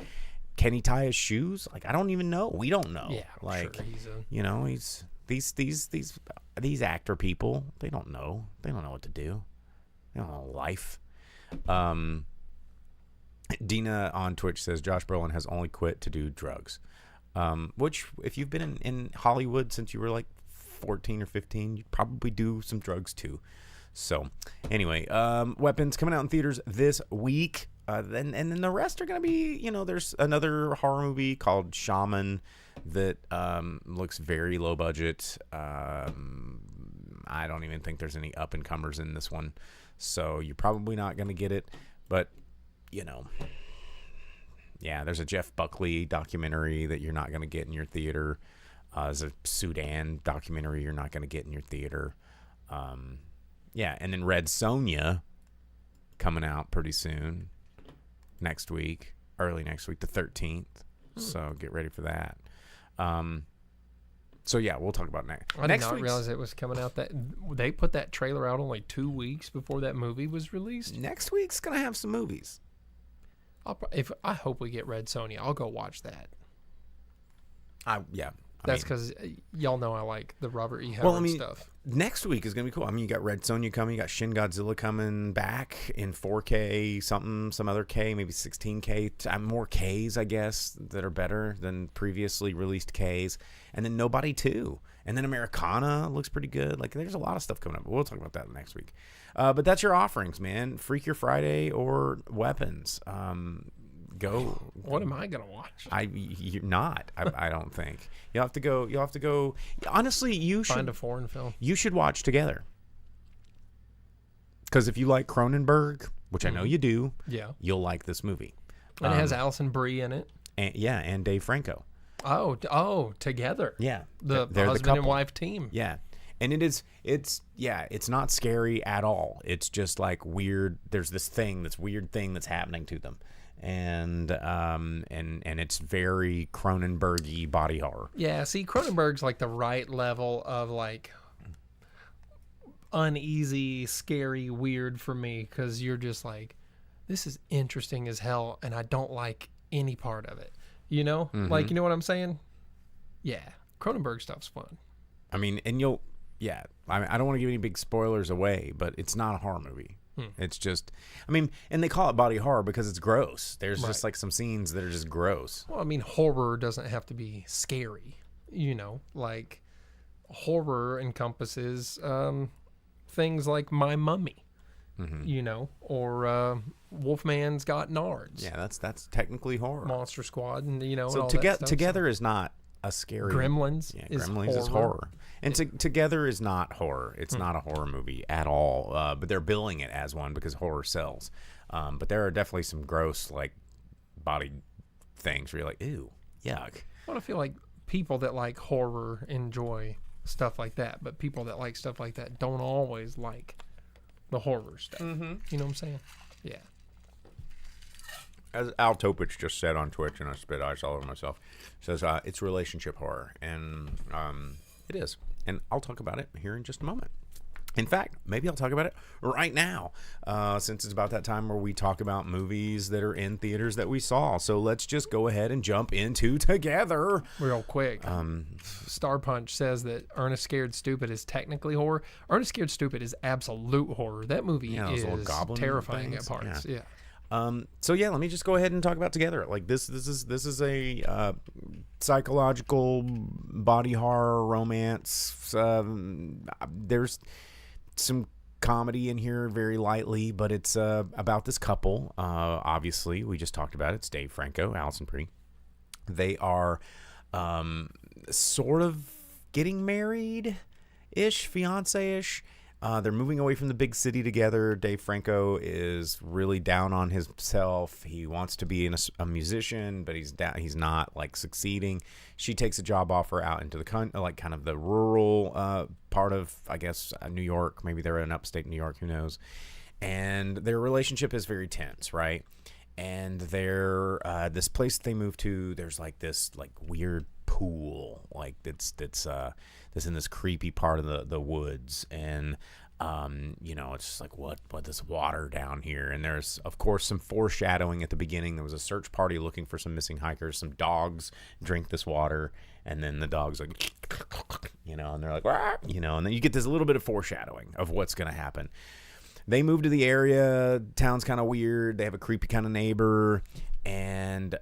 can he tie his shoes? Like, I don't even know. We don't know. Yeah. Like, sure. he's these actor people, they don't know. They don't know what to do. They don't know life. Dina on Twitch says Josh Brolin has only quit to do drugs. Which, if you've been in Hollywood since you were like 14 or 15, you probably do some drugs too. So, anyway, Weapons coming out in theaters this week. Then the rest are going to be, there's another horror movie called Shaman that looks very low budget. I don't even think there's any up-and-comers in this one. So, you're probably not going to get it. But, yeah, there's a Jeff Buckley documentary that you're not going to get in your theater. There's a Sudan documentary you're not going to get in your theater. Yeah, and then Red Sonja coming out pretty soon. Early next week, the 13th. So get ready for that. So yeah, we'll talk about next. I did not realize it was coming out. That they put that trailer out only 2 weeks before that movie was released. Next week's gonna have some movies. I hope we get Red Sonja. I'll go watch that. Yeah. That's because y'all know I like the Robert E. Howard stuff. Next week is going to be cool. I mean, you got Red Sonja coming. You got Shin Godzilla coming back in 4K, some other K, maybe 16K. More Ks, I guess, that are better than previously released Ks. And then Nobody 2. And then Americana looks pretty good. Like, there's a lot of stuff coming up. But we'll talk about that next week. But that's your offerings, man. Freak Your Friday or Weapons. Go. What am I gonna watch? You're not. I don't think you'll have to go. You'll have to go. Honestly, you should find a foreign film. You should watch together. Because if you like Cronenberg, which I know you do, yeah, you'll like this movie. And it has Alison Brie in it. And Dave Franco. Oh, together. Yeah, they're husband and wife team. Yeah. And it's not scary at all. It's just like weird. There's this weird thing that's happening to them. And it's very Cronenberg-y body horror. Yeah, see, Cronenberg's like the right level of like uneasy, scary, weird for me, because you're just like, this is interesting as hell, and I don't like any part of it. Like, you know what I'm saying? Yeah, Cronenberg stuff's fun. I mean, and I don't want to give any big spoilers away, but it's not a horror movie. It's just, and they call it body horror because it's gross. There's just like some scenes that are just gross. Well, I mean, horror doesn't have to be scary, like horror encompasses things like My Mummy, or Wolfman's Got Nards. Yeah, that's technically horror. Monster Squad, and so Together is not a scary. Gremlins. Yeah, Gremlins is horror. And Together is not horror. It's not a horror movie at all. But they're billing it as one because horror sells. But there are definitely some gross, like, body things where you're like, ew, yuck. Well, I feel like people that like horror enjoy stuff like that. But people that like stuff like that don't always like the horror stuff. Mm-hmm. You know what I'm saying? Yeah. As Al Topich just said on Twitch, and I spit ice all over myself, says it's relationship horror. And it is. And I'll talk about it here in just a moment. In fact, maybe I'll talk about it right now, since it's about that time where we talk about movies that are in theaters that we saw. So let's just go ahead and jump into Together. Real quick. Star Punch says that Ernest Scared Stupid is technically horror. Ernest Scared Stupid is absolute horror. That movie is terrifying at parts. Yeah. So yeah, let me just go ahead and talk about Together. Like this is a psychological body horror romance. There's some comedy in here very lightly, but it's about this couple. Obviously, we just talked about it. It's Dave Franco, Alison Brie. They are sort of getting married-ish, fiance-ish. They're moving away from the big city together. Dave Franco is really down on himself. He wants to be a musician, but he's not like succeeding. She takes a job offer out into the kind of the rural part of, I guess, New York. Maybe they're in upstate New York. Who knows? and their relationship is very tense, right? And they're this place they move to. There's like this like weird pool, like that's in this creepy part of the woods, and it's just like what this water down here. And there's of course some foreshadowing at the beginning. There was a search party looking for some missing hikers. Some dogs drink this water, and then the dogs like and they're like and then you get this little bit of foreshadowing of what's going to happen. They move to the area. Town's kind of weird. They have a creepy kind of neighbor, and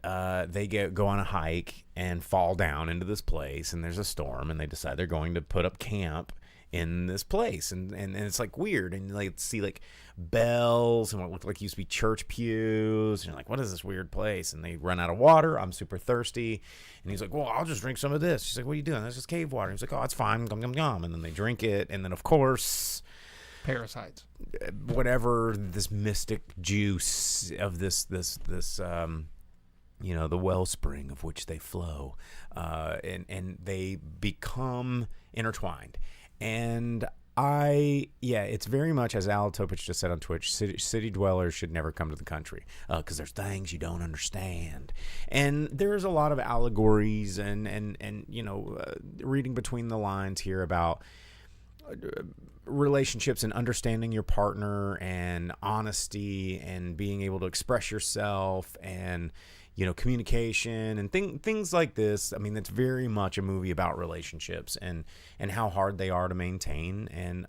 they go on a hike and fall down into this place. And there's a storm, and they decide they're going to put up camp in this place. And it's like weird, and like see like bells and what looked like used to be church pews. And you're like, what is this weird place? And they run out of water. I'm super thirsty, and he's like, well, I'll just drink some of this. She's like, what are you doing? That's just cave water. He's like, oh, it's fine. Gum gum gum. And then they drink it, and then of course, parasites, whatever this mystic juice of this the wellspring of which they flow, and they become intertwined. And it's very much as Al Topich just said on Twitch, city dwellers should never come to the country because there's things you don't understand. And there's a lot of allegories and reading between the lines here about relationships and understanding your partner and honesty and being able to express yourself and communication and things like this. I mean, it's very much a movie about relationships and how hard they are to maintain, and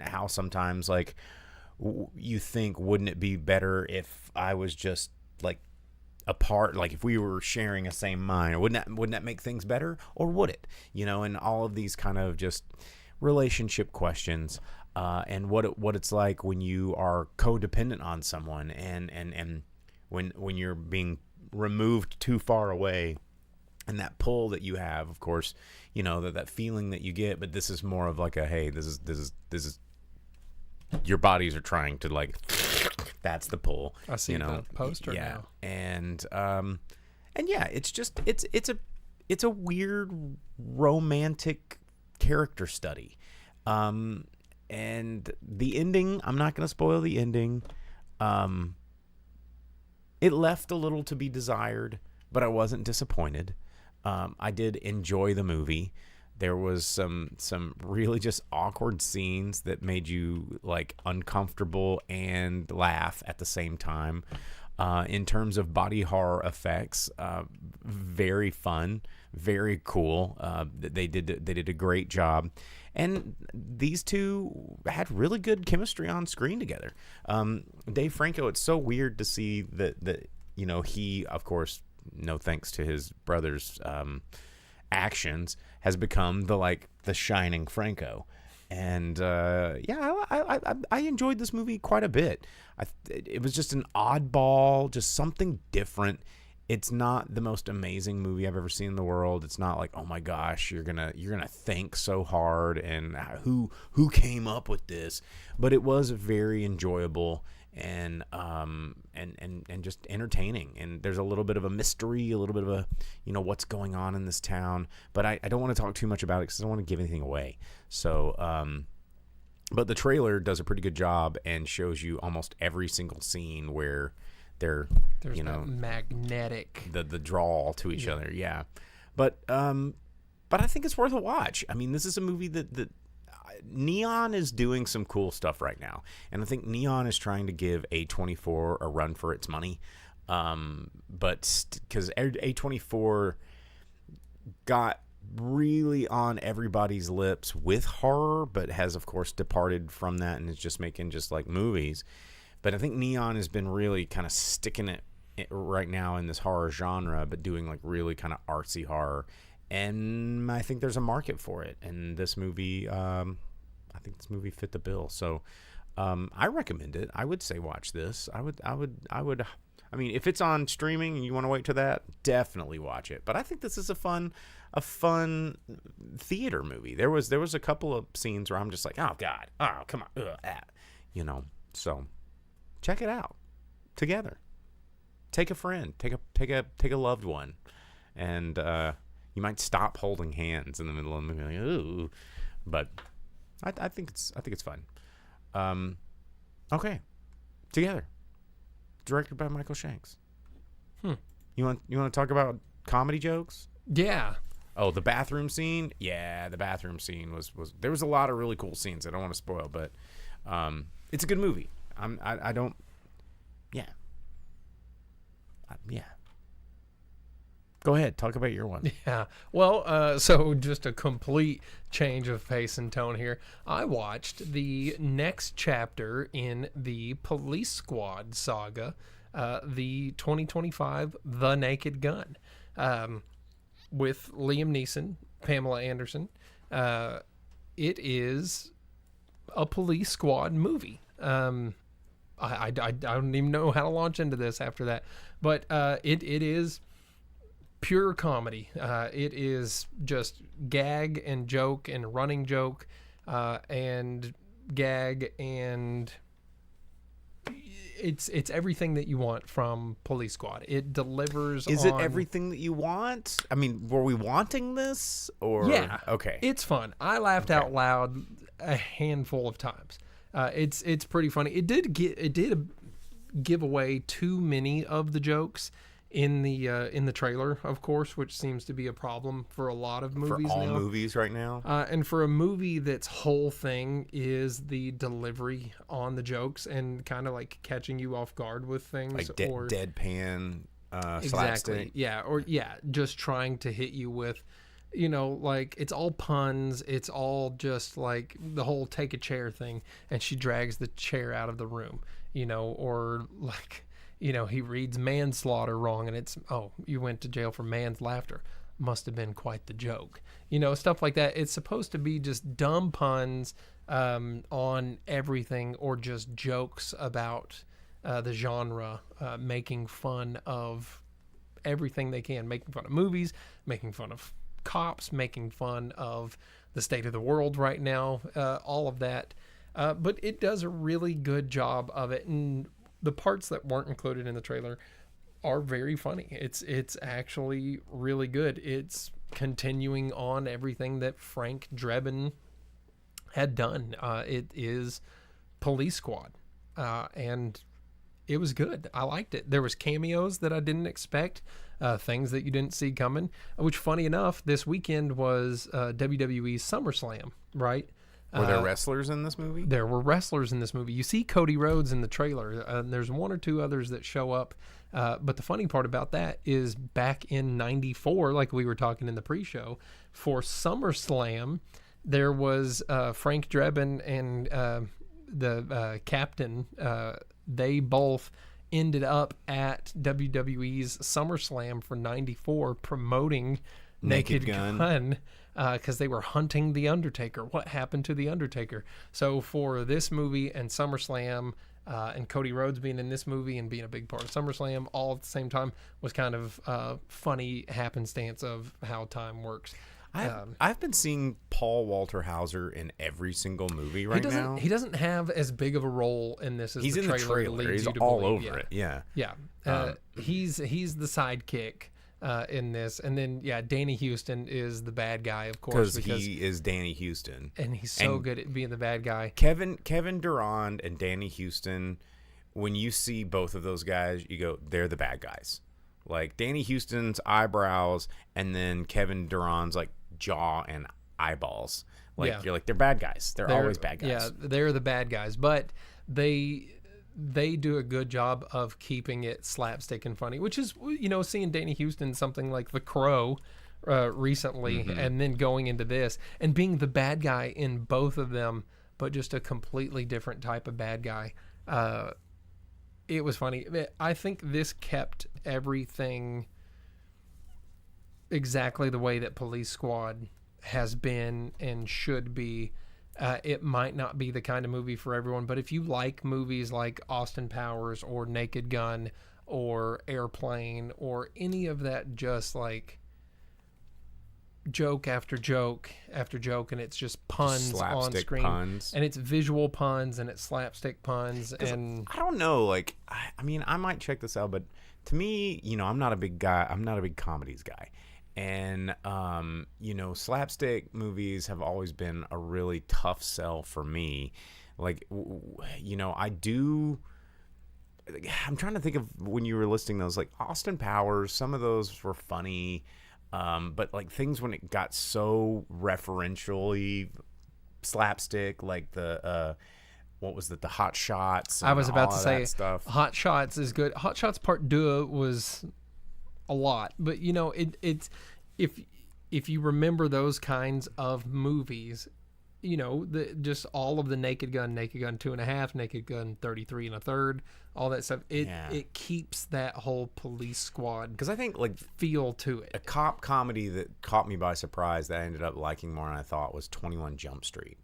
how sometimes like you think, wouldn't it be better if I was just like apart, like if we were sharing a same mind, or wouldn't that make things better, or would it? And all of these kind of just relationship questions, and what it's like when you are codependent on someone, and when you're being removed too far away, and that pull that you have, of course, that feeling that you get. But this is more of like a, hey, this is your bodies are trying to like, that's the pull. I see the poster now. And yeah, it's just it's a weird romantic character study, and the ending, I'm not going to spoil the ending. It left a little to be desired, but I wasn't disappointed. I did enjoy the movie. There was some really just awkward scenes that made you like uncomfortable and laugh at the same time. In terms of body horror effects, very fun, very cool. They did a great job, and these two had really good chemistry on screen together. Dave Franco, it's so weird to see that he, of course, no thanks to his brother's actions, has become the shining Franco. And I enjoyed this movie quite a bit. It was just an oddball, just something different. It's not the most amazing movie I've ever seen in the world. It's not like, oh my gosh, you're gonna think so hard and who came up with this. But it was very enjoyable and just entertaining. And there's a little bit of a mystery, a little bit of a what's going on in this town. But I don't want to talk too much about it because I don't want to give anything away. So but the trailer does a pretty good job and shows you almost every single scene where there's that magnetic the draw to each other. Yeah. But I think it's worth a watch. I mean, this is a movie that Neon is doing some cool stuff right now, and I think Neon is trying to give A24 a run for its money. But because A24 got really on everybody's lips with horror, but has of course departed from that and is just making just like movies. But I think Neon has been really kind of sticking it right now in this horror genre, but doing like really kind of artsy horror. And I think there's a market for it. And this movie, I think this movie fit the bill. So I recommend it. I would say watch this. I mean, if it's on streaming and you want to wait till that, definitely watch it. But I think this is a fun theater movie. There was a couple of scenes where I'm just like, oh God, oh come on, So check it out together. Take a friend, take a loved one, and you might stop holding hands in the middle of the movie. Like, ooh, but I think it's fun. Okay. Together. Directed by Michael Shanks. You want to talk about comedy jokes? Yeah. Oh, the bathroom scene? Yeah, the bathroom scene was there was a lot of really cool scenes. I don't want to spoil, but it's a good movie. I don't. Yeah. Yeah. Go ahead, talk about your one. Yeah. Well, so just a complete change of pace and tone here. I watched the next chapter in the Police Squad saga, the 2025 The Naked Gun, with Liam Neeson, Pamela Anderson. It is a Police Squad movie. I don't even know how to launch into this after that, but it is pure comedy. It is just gag and joke and running joke and gag, and it's everything that you want from Police Squad. It delivers. Is it everything that you want? I mean, were we wanting this? Or Yeah. Okay. It's fun. I laughed out loud a handful of times. It's pretty funny. It did give away too many of the jokes in the trailer, of course, which seems to be a problem for a lot of movies for all now. movies right now. And for a movie that's whole thing is the delivery on the jokes and kind of like catching you off guard with things, Like or deadpan exactly, slapstick. yeah, or just trying to hit you with, like it's all puns. It's all just like the whole take a chair thing, and she drags the chair out of the room, or like. He reads manslaughter wrong, and it's, oh, you went to jail for manslaughter. Must have been quite the joke. Stuff like that. It's supposed to be just dumb puns on everything, or just jokes about the genre, making fun of everything they can, making fun of movies, making fun of cops, making fun of the state of the world right now, all of that. But it does a really good job of it, and the parts that weren't included in the trailer are very funny. It's actually really good. It's continuing on everything that Frank Drebin had done. It is Police Squad, and it was good. I liked it. There was cameos that I didn't expect, things that you didn't see coming, which, funny enough, this weekend was WWE's SummerSlam, right? Were there wrestlers in this movie? There were wrestlers in this movie. You see Cody Rhodes in the trailer. There's one or two others that show up. But the funny part about that is back in '94, like we were talking in the pre-show, for SummerSlam, there was Frank Drebin and the captain. They both ended up at WWE's SummerSlam for '94 promoting Naked Gun. Because they were hunting The Undertaker. What happened to The Undertaker? So for this movie and SummerSlam, and Cody Rhodes being in this movie and being a big part of SummerSlam all at the same time was kind of funny happenstance of how time works. I've been seeing Paul Walter Hauser in every single movie now. He doesn't have as big of a role in this as he's the in trailer the trailer. leads He's you to all believe. over it. Yeah. Yeah. He's the sidekick in this, and then Danny Houston is the bad guy, of course, because he is Danny Houston, and he's so good at being the bad guy. Kevin Durand and Danny Houston, when you see both of those guys, you go, they're the bad guys. Like Danny Houston's eyebrows, and then Kevin Durand's like jaw and eyeballs. Like you're like, they're bad guys. They're always bad guys. Yeah, they're the bad guys, but they do a good job of keeping it slapstick and funny, which is, seeing Danny Houston something like The Crow recently, and then going into this and being the bad guy in both of them, but just a completely different type of bad guy. It was funny. I think this kept everything exactly the way that Police Squad has been and should be. It might not be the kind of movie for everyone, but if you like movies like Austin Powers or Naked Gun or Airplane or any of that, just like joke after joke after joke, and it's just puns on screen, puns. And it's visual puns and it's slapstick puns. And I don't know, like, I mean, I might check this out, but to me, I'm not a big guy. I'm not a big comedies guy. And, slapstick movies have always been a really tough sell for me. like, I do. I'm trying to think of when you were listing those, like Austin Powers. Some of those were funny, but like things when it got so referentially slapstick, like the what was it, the Hot Shots? I was about to say stuff. Hot Shots is good. Hot Shots Part 2 was a lot, but it's if you remember those kinds of movies, just all of the Naked Gun 2.5, Naked Gun 33 1/3, all that stuff. It keeps that whole police squad, Because I think like feel to a it. cop comedy that caught me by surprise that I ended up liking more than I thought was 21 Jump Street,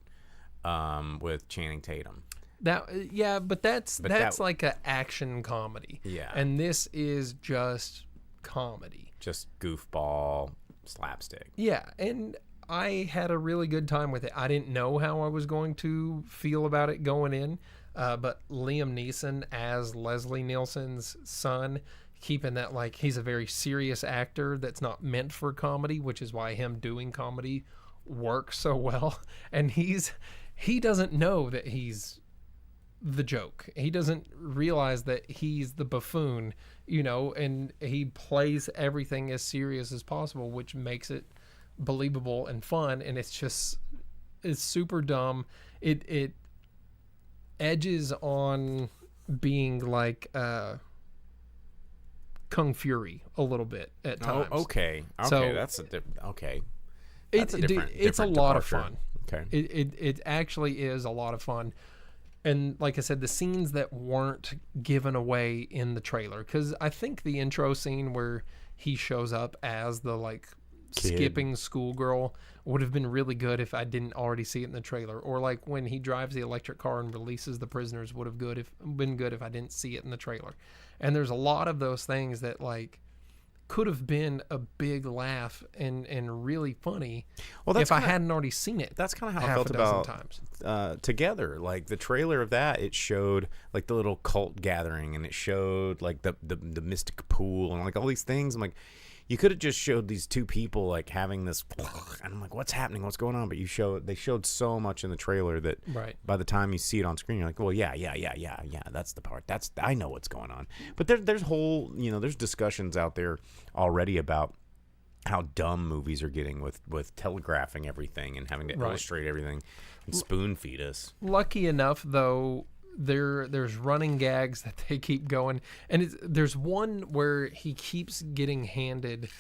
with Channing Tatum. But that's that- like an action comedy. Yeah. And this is just comedy. Just goofball slapstick. Yeah, and I had a really good time with it. I didn't know how I was going to feel about it going in, but Liam Neeson as Leslie Nielsen's son, keeping that like he's a very serious actor that's not meant for comedy, which is why him doing comedy works so well. And he doesn't know that he's the joke. He doesn't realize that he's the buffoon, and he plays everything as serious as possible, which makes it believable and fun. And it's super dumb. It edges on being like Kung Fury a little bit at times. Oh, okay. So- That's okay. It's That's a different- it's a different lot of departure. fun. Okay. It actually is a lot of fun. And like I said, the scenes that weren't given away in the trailer, because I think the intro scene where he shows up as the like Kid. skipping schoolgirl would have been really good if I didn't already see it in the trailer. Or like when he drives the electric car and releases the prisoners would have been good if I didn't see it in the trailer. And there's a lot of those things that like could have been a big laugh and really funny if I hadn't already seen it. That's kind of how I half felt a dozen about times. Together. Like the trailer of that, it showed like the little cult gathering, and it showed like the mystic pool and like all these things. I'm like, you could have just showed these two people like having this, and I'm like, what's happening? What's going on? But they showed so much in the trailer that Right. by the time you see it on screen, you're like, well, yeah, that's the part. I know what's going on. But there's whole, there's discussions out there already about how dumb movies are getting with telegraphing everything and having to Right. illustrate everything and spoon feed us. Lucky enough, though, there's running gags that they keep going, and there's one where he keeps getting handed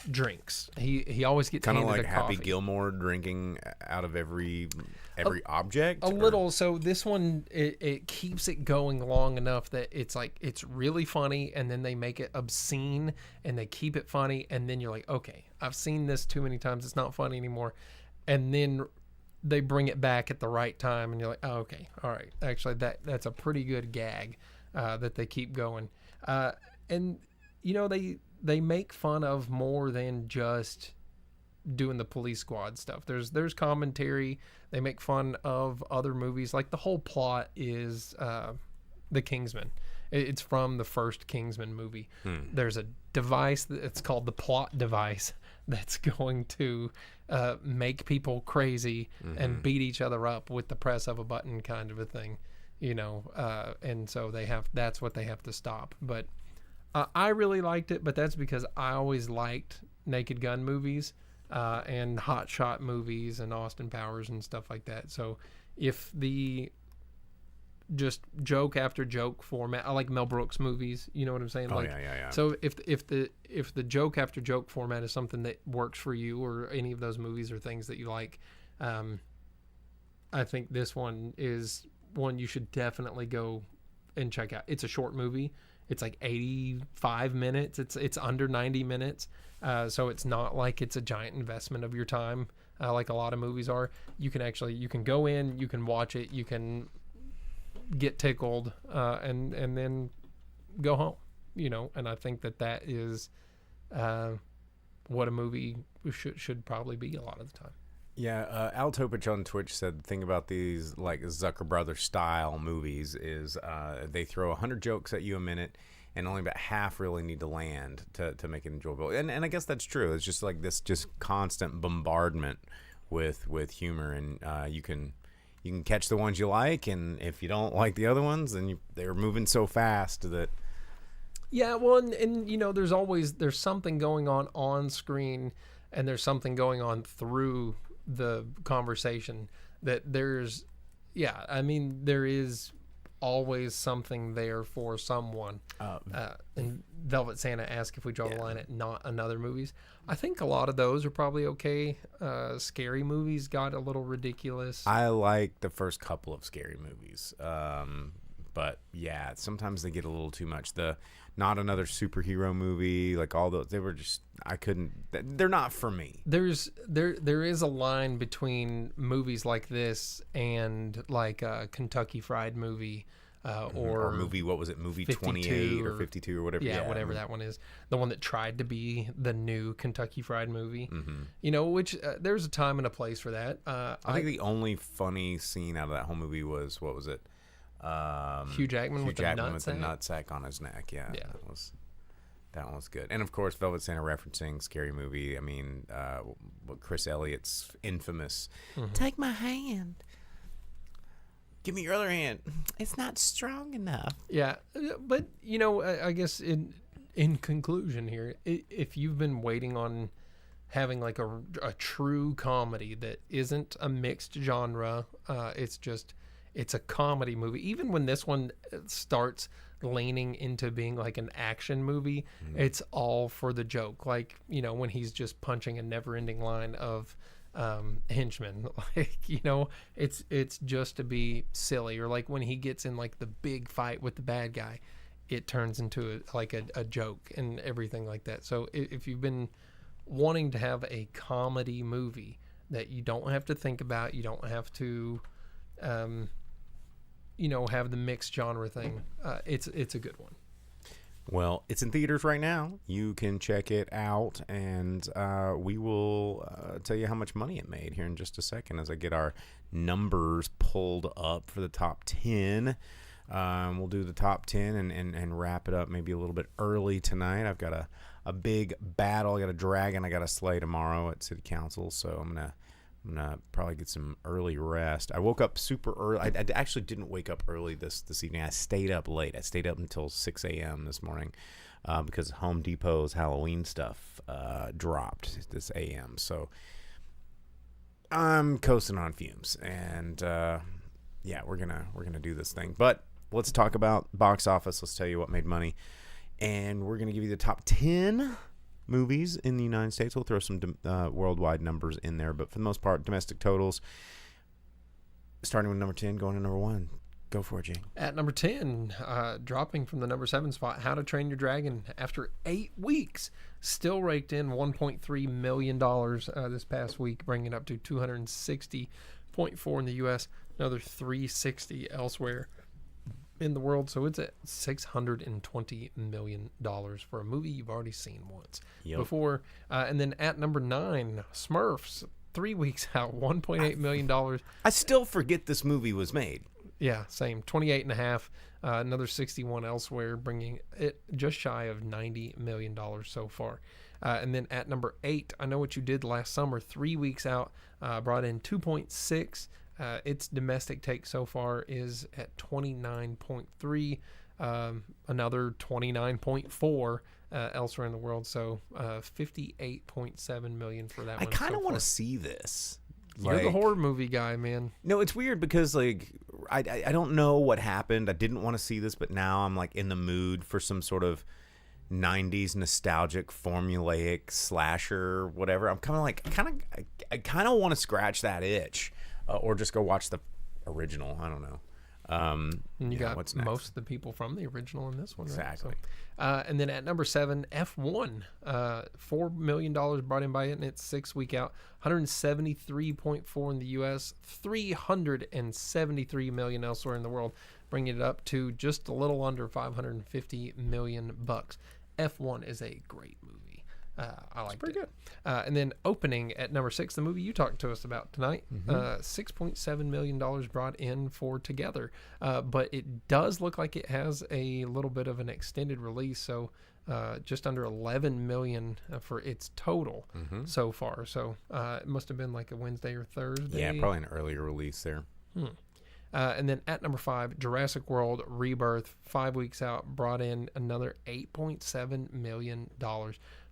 drinks. He always gets Kind of handed like a Happy coffee. Gilmore drinking out of every object. A little. So this one, it keeps it going long enough that it's like it's really funny, and then they make it obscene, and they keep it funny, and then you're like, okay, I've seen this too many times. It's not funny anymore, and then they bring it back at the right time, and you're like, oh, okay, all right. Actually, that's a pretty good gag that they keep going, and they make fun of more than just doing the police squad stuff. There's commentary. They make fun of other movies. Like the whole plot is the Kingsman. It's from the first Kingsman movie. There's a device that's called the plot device that's going to make people crazy and beat each other up with the press of a button, kind of a thing, and so that's what they have to stop. But I really liked it, but that's because I always liked Naked Gun movies and Hot Shot movies and Austin Powers and stuff like that. So if the just joke after joke format, I like Mel Brooks movies, you know what I'm saying? Oh, like, yeah. So if the joke after joke format is something that works for you, or any of those movies or things that you like, I think this one is one you should definitely go and check out. It's a short movie. It's like 85 minutes. It's under 90 minutes. So it's not like it's a giant investment of your time like a lot of movies are. You can go in, you can watch it, you can get tickled, and then go home, and I think that is what a movie should probably be a lot of the time. Yeah, Al Topich on Twitch said the thing about these like Zucker Brothers style movies is they throw 100 jokes at you a minute, and only about half really need to land to make it enjoyable. And I guess that's true. It's just like this just constant bombardment with humor, and you can you can catch the ones you like, and if you don't like the other ones, then they're moving so fast that. Yeah, well, and you know, there's something going on screen, and there's something going on through the conversation that there's, yeah, I mean, there is always something there for someone. And Velvet Santa asked if we draw the line at not another movies. I think a lot of those are probably okay. Scary movies got a little ridiculous. I like the first couple of scary movies. But yeah, sometimes they get a little too much. The not another superhero movie, like all those, they were just, I couldn't, they're not for me. There is a line between movies like this and like a Kentucky Fried Movie, or movie, what was it, movie 52 28 or 52 or whatever. Yeah, whatever that one is. The one that tried to be the new Kentucky Fried Movie. You know, which there's a time and a place for that. I think the only funny scene out of that whole movie was, what was it? Hugh Jackman with the nutsack on his neck. Yeah, that one was good. And of course, Velvet Santa referencing Scary Movie. I mean, Chris Elliott's infamous "Take my hand, give me your other hand. It's not strong enough." Yeah, but you know, I guess in conclusion here, if you've been waiting on having like a true comedy that isn't a mixed genre, it's a comedy movie. Even when this one starts leaning into being like an action movie, it's all for the joke. Like, you know, when he's just punching a never-ending line of henchmen, like, you know, it's just to be silly. Or like when he gets in like the big fight with the bad guy, it turns into a joke and everything like that. So if you've been wanting to have a comedy movie that you don't have to think about, you don't have to you know, have the mixed genre thing, it's a good one. Well, it's in theaters right now. You can check it out, and we will tell you how much money it made here in just a second as I get our numbers pulled up for the top 10. We'll do the top 10 and wrap it up maybe a little bit early tonight. I've got a big battle. I got a dragon I got to slay tomorrow at City Council, so I'm gonna probably get some early rest. I woke up super early. I actually didn't wake up early this evening. I stayed up late. I stayed up until 6 a.m. this morning because Home Depot's Halloween stuff dropped this a.m. So I'm coasting on fumes, and yeah, we're gonna do this thing. But let's talk about box office. Let's tell you what made money, and we're gonna give you the top 10 movies in the United States. We'll throw some worldwide numbers in there, but for the most part, domestic totals. Starting with number 10, going to number 1. Go for it, Jane. At number 10, dropping from the number 7 spot, How to Train Your Dragon, after 8 weeks, still raked in $1.3 million this past week, bringing it up to $260.4 in the U.S., another $360 elsewhere in the world. So it's at $620 million for a movie you've already seen once before. And then at number 9, Smurfs, 3 weeks out, $1.8 million. I still forget this movie was made. Yeah, same. 28.5, another 61 elsewhere, bringing it just shy of $90 million so far. And then at number 8, I Know What You Did Last Summer, 3 weeks out, brought in 2.6. Its domestic take so far is at 29.3, another 29.4 elsewhere in the world. So 58.7 million for that one. I kind of want to see this. You're the horror movie guy, man. No, it's weird because like I don't know what happened. I didn't want to see this, but now I'm like in the mood for some sort of 90s nostalgic formulaic slasher, whatever. I'm I kind of want to scratch that itch. Or just go watch the original. I don't know. And you got most of the people from the original in this one, right? Exactly. So, and then at number 7, F1, $4 million brought in by it in its 6 week out, 173.4 in the U.S., $373 million elsewhere in the world, bringing it up to just a little under $550 million. F1 is a great movie. I liked it. Pretty good. And then opening at number 6, the movie you talked to us about tonight, $6.7 million brought in for Together. But it does look like it has a little bit of an extended release, so just under $11 million for its total so far. So it must have been like a Wednesday or Thursday. Yeah, probably an earlier release there. And then at number 5, Jurassic World Rebirth, 5 weeks out, brought in another $8.7 million.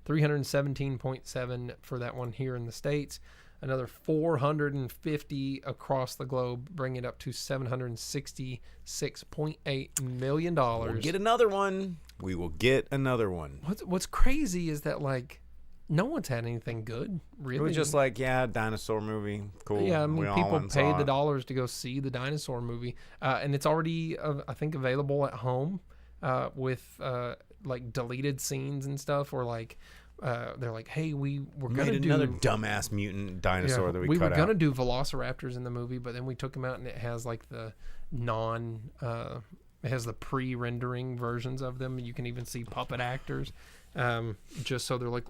317.7 for that one here in the States. Another 450 across the globe, bringing it up to $766.8 million. We'll get another one. We will get another one. What's crazy is that, like, no one's had anything good, really. It was just like, yeah, dinosaur movie. Cool. Yeah, I mean, We all people went and saw paid the it. dollars to go see the dinosaur movie. And it's already, I think, available at home with, like, deleted scenes and stuff, or, like, they're like, hey, we're going to Made do another dumbass mutant dinosaur that we were cut gonna out. do velociraptors in the movie, but then we took them out and it has like the it has the pre-rendering versions of them. You can even see puppet actors, just so they're like,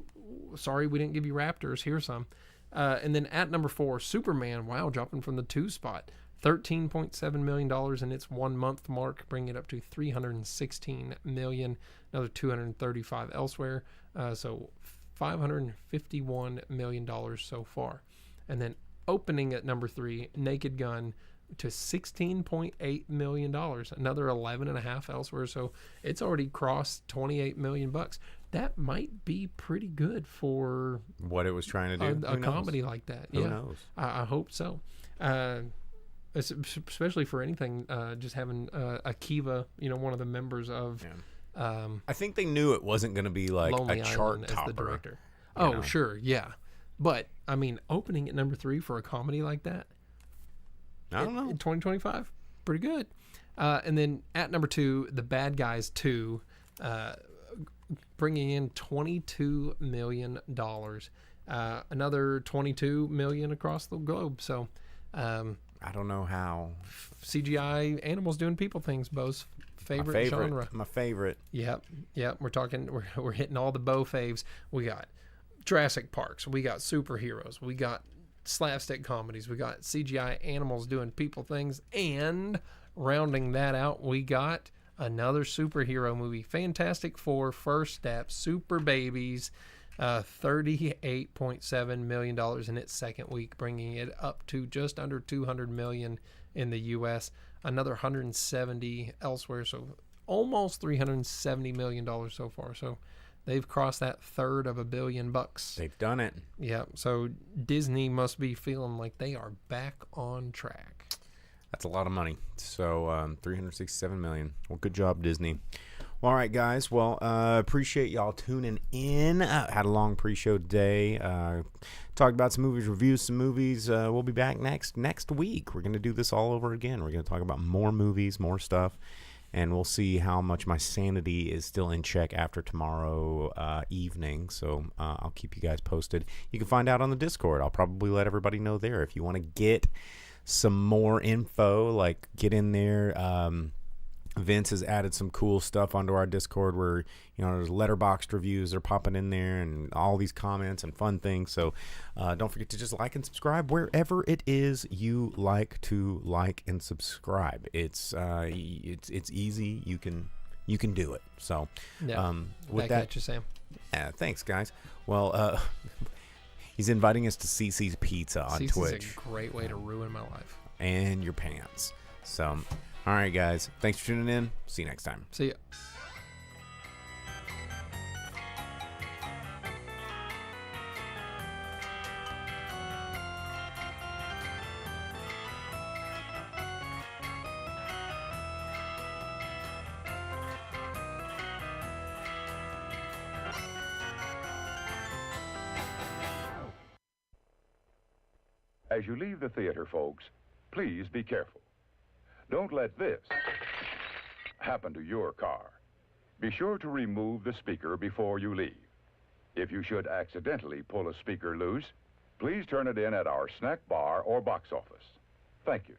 sorry, we didn't give you raptors, here's some. And then at number 4, Superman, wow, dropping from the 2 spot, $13.7 million in its 1 month mark, bringing it up to $316 million, another 235 elsewhere. So $551 million so far. And then opening at number 3, Naked Gun, to $16.8 million, another 11.5 elsewhere. So it's already crossed 28 million bucks. That might be pretty good for What it was trying to do. a Who knows? comedy like that. Who Yeah, knows? I hope so. Especially for anything, just having Akiva, one of the members of I think they knew it wasn't going to be like Lonely a chart Island as topper. the director. you Oh, know. sure, yeah. But I mean, opening at number 3 for a comedy like that, I don't know. in 2025, pretty good. And then at number 2, The Bad Guys 2, bringing in $22 million. Another $22 million across the globe. So I don't know how. CGI animals doing people things, Bo's favorite My favorite. genre. My favorite. Yep. We're hitting all the Bo faves. We got Jurassic Parks. We got superheroes. We got slapstick comedies. We got CGI animals doing people things. And rounding that out, we got another superhero movie, Fantastic Four: First Step, Super Babies, $38.7 million in its second week, bringing it up to just under $200 million in the U.S., another 170 elsewhere, so almost $370 million so far. So they've crossed that $300 million. They've done it. Yeah, so Disney must be feeling like they are back on track. That's a lot of money. So 367 million. Well, good job, Disney. Well, all right, guys. Well, appreciate y'all tuning in. Had a long pre-show today. Talked about some movies, reviewed some movies. We'll be back next week. We're going to do this all over again. We're going to talk about more movies, more stuff, and we'll see how much my sanity is still in check after tomorrow evening. So I'll keep you guys posted. You can find out on the Discord. I'll probably let everybody know there. If you want to get some more info, like get in there. Vince has added some cool stuff onto our Discord where, there's letterboxd reviews are popping in there and all these comments and fun things. So don't forget to just like and subscribe wherever it is you like to like and subscribe. It's easy. You can do it. So Yeah, with back that, at you, Sam. thanks, guys. Well, he's inviting us to CC's Pizza on CC's Twitch a great way to ruin my life. and your pants. So, all right, guys. Thanks for tuning in. See you next time. See ya. As you leave the theater, folks, please be careful. Don't let this happen to your car. Be sure to remove the speaker before you leave. If you should accidentally pull a speaker loose, please turn it in at our snack bar or box office. Thank you.